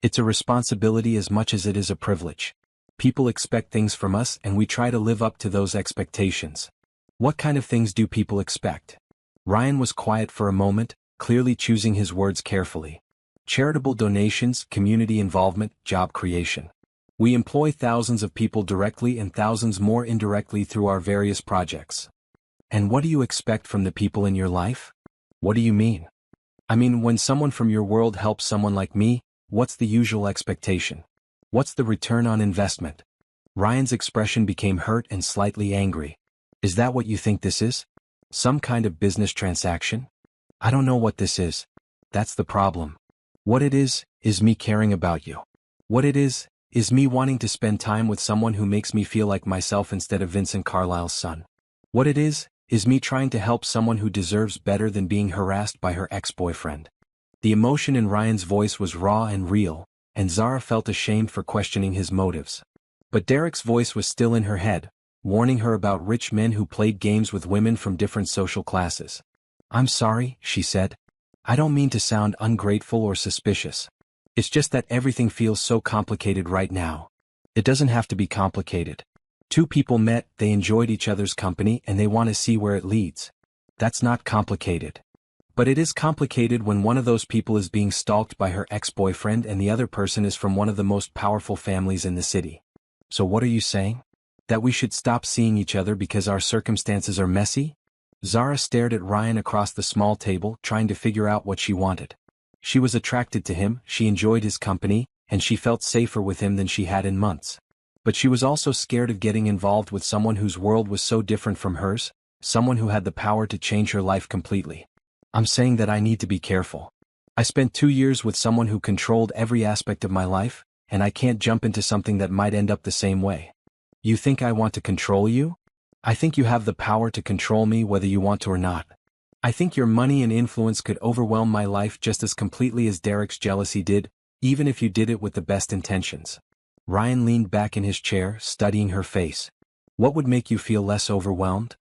It's a responsibility as much as it is a privilege. People expect things from us and we try to live up to those expectations. What kind of things do people expect? Ryan was quiet for a moment, clearly choosing his words carefully. Charitable donations, community involvement, job creation. We employ thousands of people directly and thousands more indirectly through our various projects. And what do you expect from the people in your life? What do you mean? I mean, when someone from your world helps someone like me, what's the usual expectation? What's the return on investment? Ryan's expression became hurt and slightly angry. Is that what you think this is? Some kind of business transaction? I don't know what this is. That's the problem. What it is me caring about you. What it is me wanting to spend time with someone who makes me feel like myself instead of Vincent Carlisle's son. What it is me trying to help someone who deserves better than being harassed by her ex-boyfriend. The emotion in Ryan's voice was raw and real, and Zara felt ashamed for questioning his motives. But Derek's voice was still in her head, warning her about rich men who played games with women from different social classes. I'm sorry, she said. I don't mean to sound ungrateful or suspicious. It's just that everything feels so complicated right now. It doesn't have to be complicated. Two people met, they enjoyed each other's company, and they want to see where it leads. That's not complicated. But it is complicated when one of those people is being stalked by her ex-boyfriend and the other person is from one of the most powerful families in the city. So what are you saying? That we should stop seeing each other because our circumstances are messy? Zara stared at Ryan across the small table, trying to figure out what she wanted. She was attracted to him, she enjoyed his company, and she felt safer with him than she had in months. But she was also scared of getting involved with someone whose world was so different from hers, someone who had the power to change her life completely. I'm saying that I need to be careful. I spent 2 years with someone who controlled every aspect of my life, and I can't jump into something that might end up the same way. You think I want to control you? I think you have the power to control me whether you want to or not. I think your money and influence could overwhelm my life just as completely as Derek's jealousy did, even if you did it with the best intentions. Ryan leaned back in his chair, studying her face. What would make you feel less overwhelmed?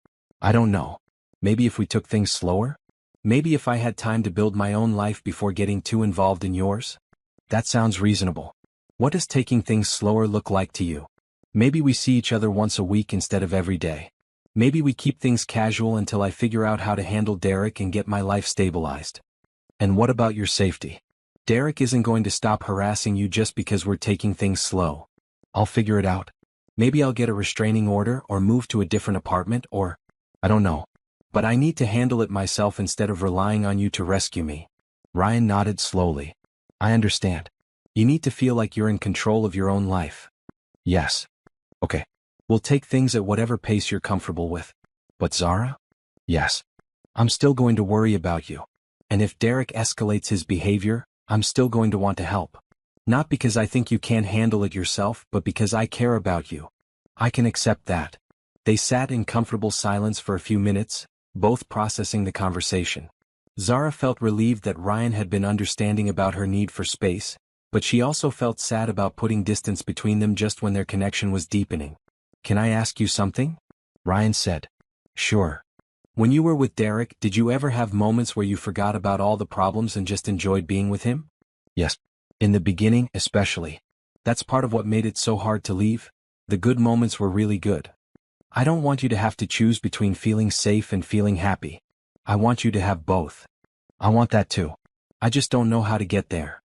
I don't know. Maybe if we took things slower? Maybe if I had time to build my own life before getting too involved in yours? That sounds reasonable. What does taking things slower look like to you? Maybe we see each other once a week instead of every day. Maybe we keep things casual until I figure out how to handle Derek and get my life stabilized. And what about your safety? Derek isn't going to stop harassing you just because we're taking things slow. I'll figure it out. Maybe I'll get a restraining order or move to a different apartment or, I don't know. But I need to handle it myself instead of relying on you to rescue me. Ryan nodded slowly. I understand. You need to feel like you're in control of your own life. Yes. Okay. We'll take things at whatever pace you're comfortable with. But Zara? Yes. I'm still going to worry about you. And if Derek escalates his behavior, I'm still going to want to help. Not because I think you can't handle it yourself, but because I care about you. I can accept that. They sat in comfortable silence for a few minutes, both processing the conversation. Zara felt relieved that Ryan had been understanding about her need for space, but she also felt sad about putting distance between them just when their connection was deepening. Can I ask you something? Ryan said. Sure. When you were with Derek, did you ever have moments where you forgot about all the problems and just enjoyed being with him? Yes. In the beginning, especially. That's part of what made it so hard to leave. The good moments were really good. I don't want you to have to choose between feeling safe and feeling happy. I want you to have both. I want that too. I just don't know how to get there.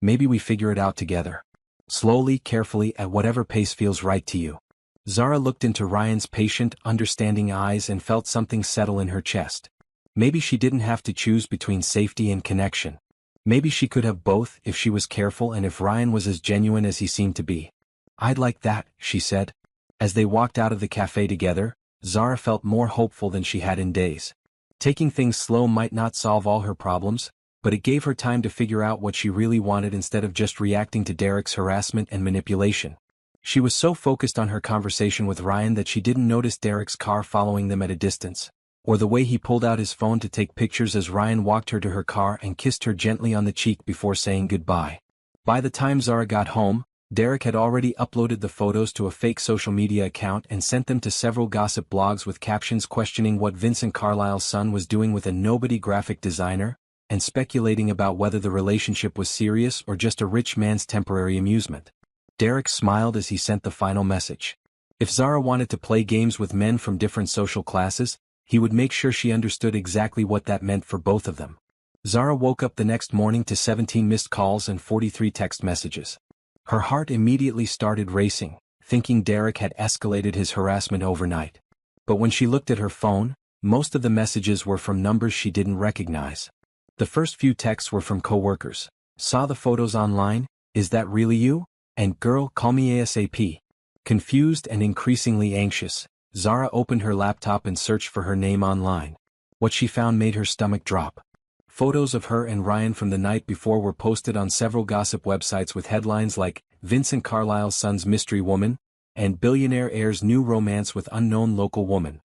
Maybe we figure it out together. Slowly, carefully, at whatever pace feels right to you. Zara looked into Ryan's patient, understanding eyes and felt something settle in her chest. Maybe she didn't have to choose between safety and connection. Maybe she could have both if she was careful and if Ryan was as genuine as he seemed to be. I'd like that, she said. As they walked out of the cafe together, Zara felt more hopeful than she had in days. Taking things slow might not solve all her problems, but it gave her time to figure out what she really wanted instead of just reacting to Derek's harassment and manipulation. She was so focused on her conversation with Ryan that she didn't notice Derek's car following them at a distance, or the way he pulled out his phone to take pictures as Ryan walked her to her car and kissed her gently on the cheek before saying goodbye. By the time Zara got home, Derek had already uploaded the photos to a fake social media account and sent them to several gossip blogs with captions questioning what Vincent Carlisle's son was doing with a nobody graphic designer, and speculating about whether the relationship was serious or just a rich man's temporary amusement. Derek smiled as he sent the final message. If Zara wanted to play games with men from different social classes, he would make sure she understood exactly what that meant for both of them. Zara woke up the next morning to 17 missed calls and 43 text messages. Her heart immediately started racing, thinking Derek had escalated his harassment overnight. But when she looked at her phone, most of the messages were from numbers she didn't recognize. The first few texts were from coworkers. Saw the photos online? Is that really you? And girl, call me ASAP. Confused and increasingly anxious, Zara opened her laptop and searched for her name online. What she found made her stomach drop. Photos of her and Ryan from the night before were posted on several gossip websites with headlines like Vincent Carlisle's son's mystery woman and Billionaire heir's new romance with unknown local woman.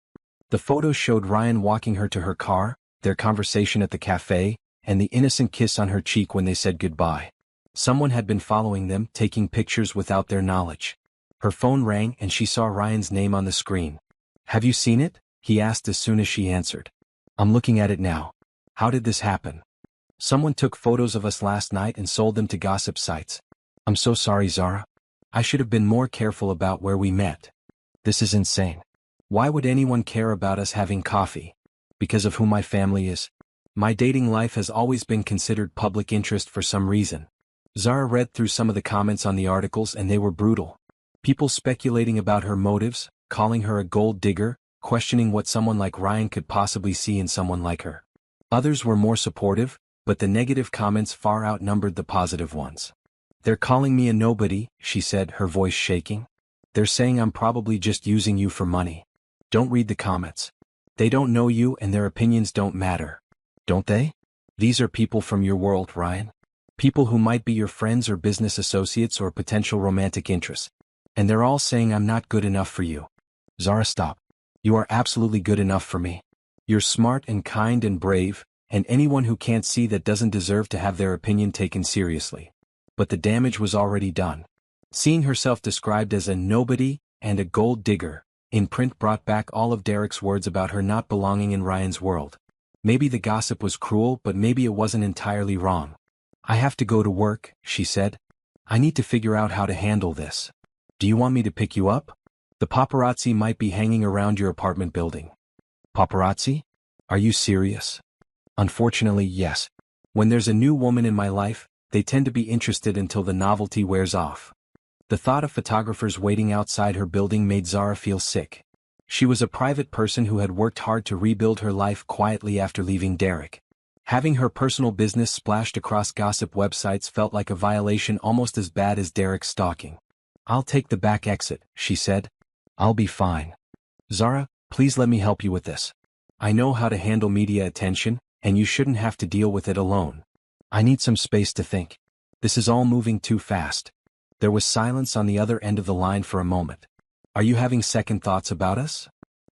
The photos showed Ryan walking her to her car, their conversation at the cafe, and the innocent kiss on her cheek when they said goodbye. Someone had been following them, taking pictures without their knowledge. Her phone rang and she saw Ryan's name on the screen. Have you seen it? He asked as soon as she answered. I'm looking at it now. How did this happen? Someone took photos of us last night and sold them to gossip sites. I'm so sorry, Zara. I should have been more careful about where we met. This is insane. Why would anyone care about us having coffee? Because of who my family is? My dating life has always been considered public interest for some reason. Zara read through some of the comments on the articles and they were brutal. People speculating about her motives, calling her a gold digger, questioning what someone like Ryan could possibly see in someone like her. Others were more supportive, but the negative comments far outnumbered the positive ones. They're calling me a nobody, she said, her voice shaking. They're saying I'm probably just using you for money. Don't read the comments. They don't know you and their opinions don't matter. Don't they? These are people from your world, Ryan. People who might be your friends or business associates or potential romantic interests. And they're all saying I'm not good enough for you. Zara, stop. You are absolutely good enough for me. You're smart and kind and brave, and anyone who can't see that doesn't deserve to have their opinion taken seriously. But the damage was already done. Seeing herself described as a nobody and a gold digger, in print brought back all of Derek's words about her not belonging in Ryan's world. Maybe the gossip was cruel, but maybe it wasn't entirely wrong. I have to go to work, she said. I need to figure out how to handle this. Do you want me to pick you up? The paparazzi might be hanging around your apartment building. Paparazzi? Are you serious? Unfortunately, yes. When there's a new woman in my life, they tend to be interested until the novelty wears off. The thought of photographers waiting outside her building made Zara feel sick. She was a private person who had worked hard to rebuild her life quietly after leaving Derek. Having her personal business splashed across gossip websites felt like a violation almost as bad as Derek's stalking. I'll take the back exit, she said. I'll be fine. Zara, please let me help you with this. I know how to handle media attention, and you shouldn't have to deal with it alone. I need some space to think. This is all moving too fast. There was silence on the other end of the line for a moment. Are you having second thoughts about us?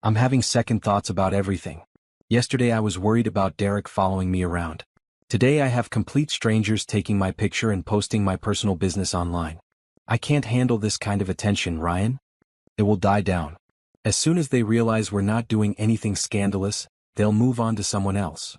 I'm having second thoughts about everything. Yesterday I was worried about Derek following me around. Today I have complete strangers taking my picture and posting my personal business online. I can't handle this kind of attention, Ryan. It will die down. As soon as they realize we're not doing anything scandalous, they'll move on to someone else.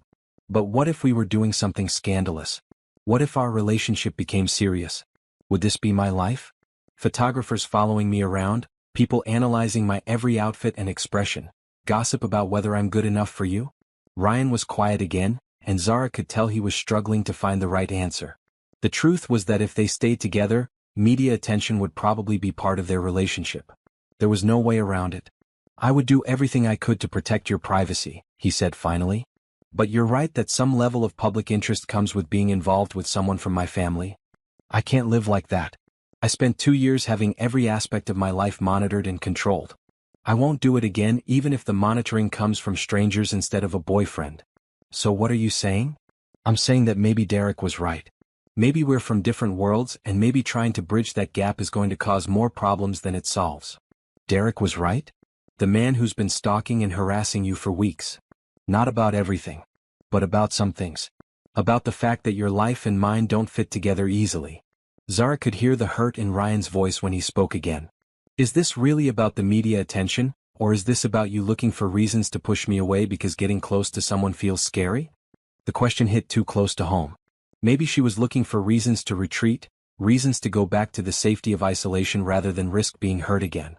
But what if we were doing something scandalous? What if our relationship became serious? Would this be my life? Photographers following me around, people analyzing my every outfit and expression, gossip about whether I'm good enough for you? Ryan was quiet again, and Zara could tell he was struggling to find the right answer. The truth was that if they stayed together, media attention would probably be part of their relationship. There was no way around it. I would do everything I could to protect your privacy, he said finally. But you're right that some level of public interest comes with being involved with someone from my family. I can't live like that. I spent 2 years having every aspect of my life monitored and controlled. I won't do it again even if the monitoring comes from strangers instead of a boyfriend. So what are you saying? I'm saying that maybe Derek was right. Maybe we're from different worlds and maybe trying to bridge that gap is going to cause more problems than it solves. Derek was right? The man who's been stalking and harassing you for weeks. Not about everything. But about some things. About the fact that your life and mine don't fit together easily. Zara could hear the hurt in Ryan's voice when he spoke again. Is this really about the media attention, or is this about you looking for reasons to push me away because getting close to someone feels scary? The question hit too close to home. Maybe she was looking for reasons to retreat, reasons to go back to the safety of isolation rather than risk being hurt again.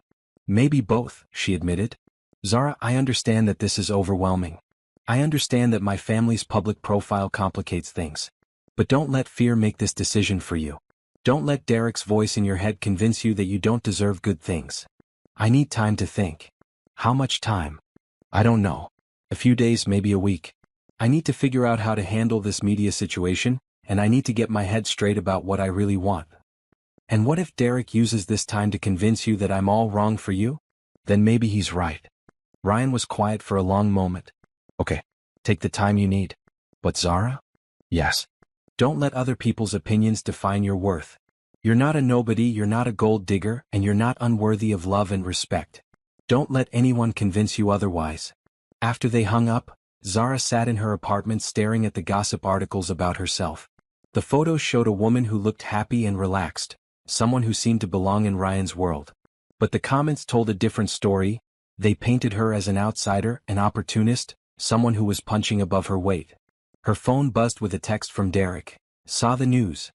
Maybe both, she admitted. Zara, I understand that this is overwhelming. I understand that my family's public profile complicates things. But don't let fear make this decision for you. Don't let Derek's voice in your head convince you that you don't deserve good things. I need time to think. How much time? I don't know. A few days, maybe a week. I need to figure out how to handle this media situation, and I need to get my head straight about what I really want. And what if Derek uses this time to convince you that I'm all wrong for you? Then maybe he's right. Ryan was quiet for a long moment. Okay, take the time you need. But Zara? Yes. Don't let other people's opinions define your worth. You're not a nobody, you're not a gold digger, and you're not unworthy of love and respect. Don't let anyone convince you otherwise. After they hung up, Zara sat in her apartment staring at the gossip articles about herself. The photos showed a woman who looked happy and relaxed, someone who seemed to belong in Ryan's world. But the comments told a different story. They painted her as an outsider, an opportunist, someone who was punching above her weight. Her phone buzzed with a text from Derek. Saw the news.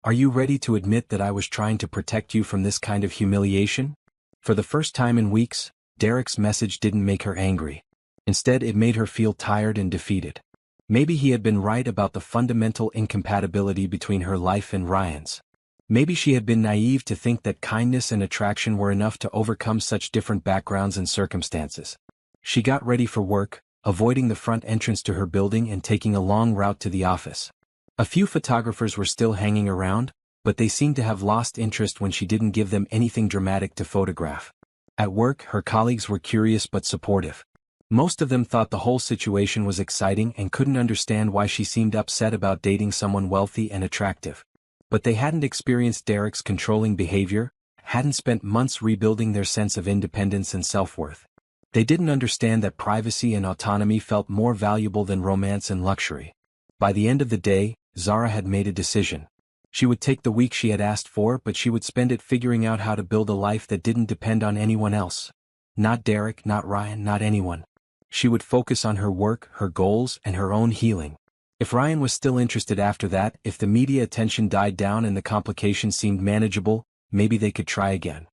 Are you ready to admit that I was trying to protect you from this kind of humiliation? For the first time in weeks, Derek's message didn't make her angry. Instead, it made her feel tired and defeated. Maybe he had been right about the fundamental incompatibility between her life and Ryan's. Maybe she had been naive to think that kindness and attraction were enough to overcome such different backgrounds and circumstances. She got ready for work, avoiding the front entrance to her building and taking a long route to the office. A few photographers were still hanging around, but they seemed to have lost interest when she didn't give them anything dramatic to photograph. At work, her colleagues were curious but supportive. Most of them thought the whole situation was exciting and couldn't understand why she seemed upset about dating someone wealthy and attractive. But they hadn't experienced Derek's controlling behavior, hadn't spent months rebuilding their sense of independence and self-worth. They didn't understand that privacy and autonomy felt more valuable than romance and luxury. By the end of the day, Zara had made a decision. She would take the week she had asked for, but she would spend it figuring out how to build a life that didn't depend on anyone else. Not Derek, not Ryan, not anyone. She would focus on her work, her goals, and her own healing. If Ryan was still interested after that, if the media attention died down and the complications seemed manageable, maybe they could try again.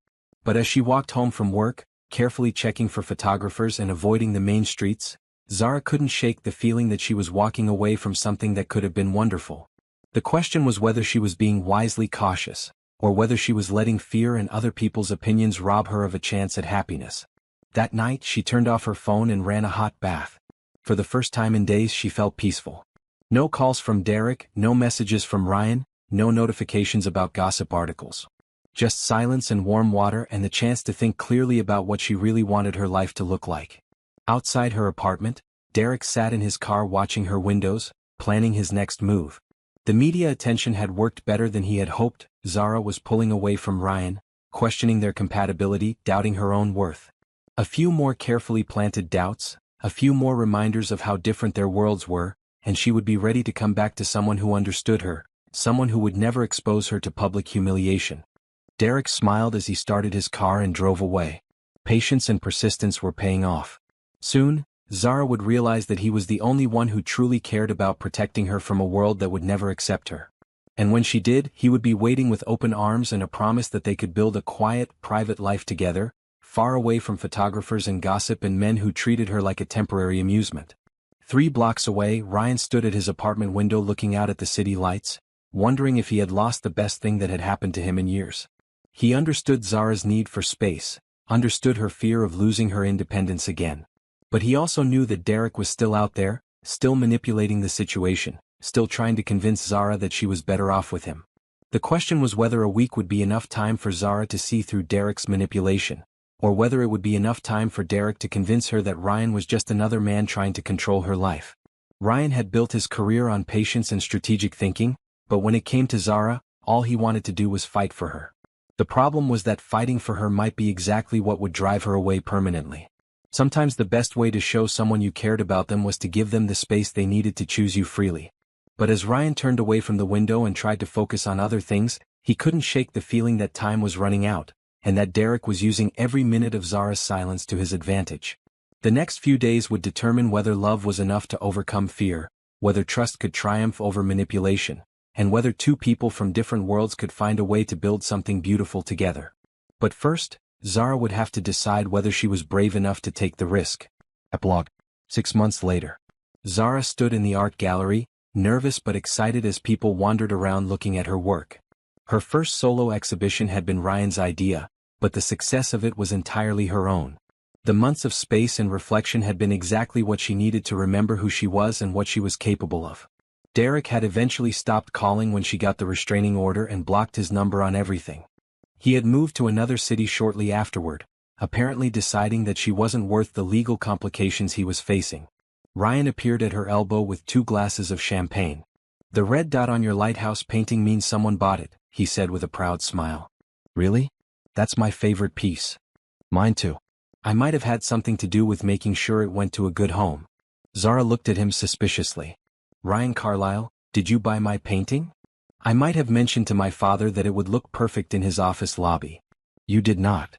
But as she walked home from work, carefully checking for photographers and avoiding the main streets, Zara couldn't shake the feeling that she was walking away from something that could have been wonderful. The question was whether she was being wisely cautious, or whether she was letting fear and other people's opinions rob her of a chance at happiness. That night, she turned off her phone and ran a hot bath. For the first time in days, she felt peaceful. No calls from Derek, no messages from Ryan, no notifications about gossip articles. Just silence and warm water and the chance to think clearly about what she really wanted her life to look like. Outside her apartment, Derek sat in his car watching her windows, planning his next move. The media attention had worked better than he had hoped. Zara was pulling away from Ryan, questioning their compatibility, doubting her own worth. A few more carefully planted doubts, a few more reminders of how different their worlds were, and she would be ready to come back to someone who understood her, someone who would never expose her to public humiliation. Derek smiled as he started his car and drove away. Patience and persistence were paying off. Soon, Zara would realize that he was the only one who truly cared about protecting her from a world that would never accept her. And when she did, he would be waiting with open arms and a promise that they could build a quiet, private life together, far away from photographers and gossip and men who treated her like a temporary amusement. 3 blocks away, Ryan stood at his apartment window looking out at the city lights, wondering if he had lost the best thing that had happened to him in years. He understood Zara's need for space, understood her fear of losing her independence again. But he also knew that Derek was still out there, still manipulating the situation, still trying to convince Zara that she was better off with him. The question was whether a week would be enough time for Zara to see through Derek's manipulation, or whether it would be enough time for Derek to convince her that Ryan was just another man trying to control her life. Ryan had built his career on patience and strategic thinking, but when it came to Zara, all he wanted to do was fight for her. The problem was that fighting for her might be exactly what would drive her away permanently. Sometimes the best way to show someone you cared about them was to give them the space they needed to choose you freely. But as Ryan turned away from the window and tried to focus on other things, he couldn't shake the feeling that time was running out, and that Derek was using every minute of Zara's silence to his advantage. The next few days would determine whether love was enough to overcome fear, whether trust could triumph over manipulation, and whether 2 people from different worlds could find a way to build something beautiful together. But first, Zara would have to decide whether she was brave enough to take the risk. Epilogue. 6 months later. Zara stood in the art gallery, nervous but excited as people wandered around looking at her work. Her first solo exhibition had been Ryan's idea, but the success of it was entirely her own. The months of space and reflection had been exactly what she needed to remember who she was and what she was capable of. Derek had eventually stopped calling when she got the restraining order and blocked his number on everything. He had moved to another city shortly afterward, apparently deciding that she wasn't worth the legal complications he was facing. Ryan appeared at her elbow with 2 glasses of champagne. "The red dot on your lighthouse painting means someone bought it," he said with a proud smile. "Really? That's my favorite piece." "Mine too. I might have had something to do with making sure it went to a good home." Zara looked at him suspiciously. "Ryan Carlyle, did you buy my painting? I might have mentioned to my father that it would look perfect in his office lobby." "You did not."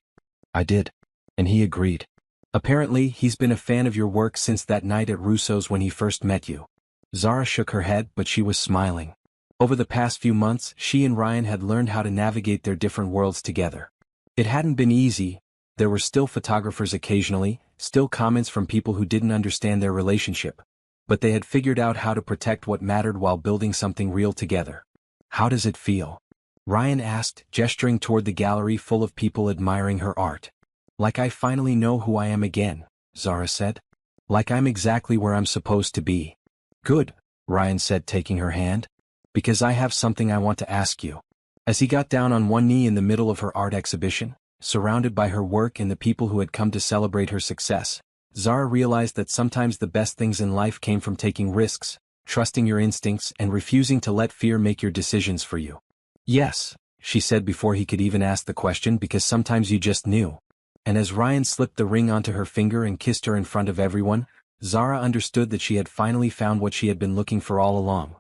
"I did. And he agreed." "Apparently, he's been a fan of your work since that night at Russo's when he first met you." Zara shook her head, but she was smiling. Over the past few months, she and Ryan had learned how to navigate their different worlds together. It hadn't been easy. There were still photographers occasionally, still comments from people who didn't understand their relationship. But they had figured out how to protect what mattered while building something real together. "How does it feel?" Ryan asked, gesturing toward the gallery full of people admiring her art. "Like I finally know who I am again," Zara said. "Like I'm exactly where I'm supposed to be." "Good," Ryan said, taking her hand. "Because I have something I want to ask you." As he got down on one knee in the middle of her art exhibition, surrounded by her work and the people who had come to celebrate her success, Zara realized that sometimes the best things in life came from taking risks, trusting your instincts and refusing to let fear make your decisions for you. "Yes," she said before he could even ask the question, "because sometimes you just knew." And as Ryan slipped the ring onto her finger and kissed her in front of everyone, Zara understood that she had finally found what she had been looking for all along.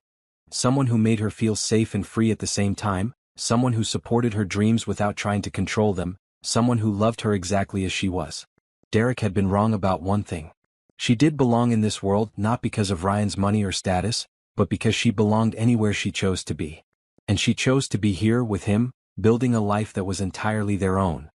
Someone who made her feel safe and free at the same time, someone who supported her dreams without trying to control them, someone who loved her exactly as she was. Derek had been wrong about one thing. She did belong in this world not because of Ryan's money or status, but because she belonged anywhere she chose to be. And she chose to be here with him, building a life that was entirely their own.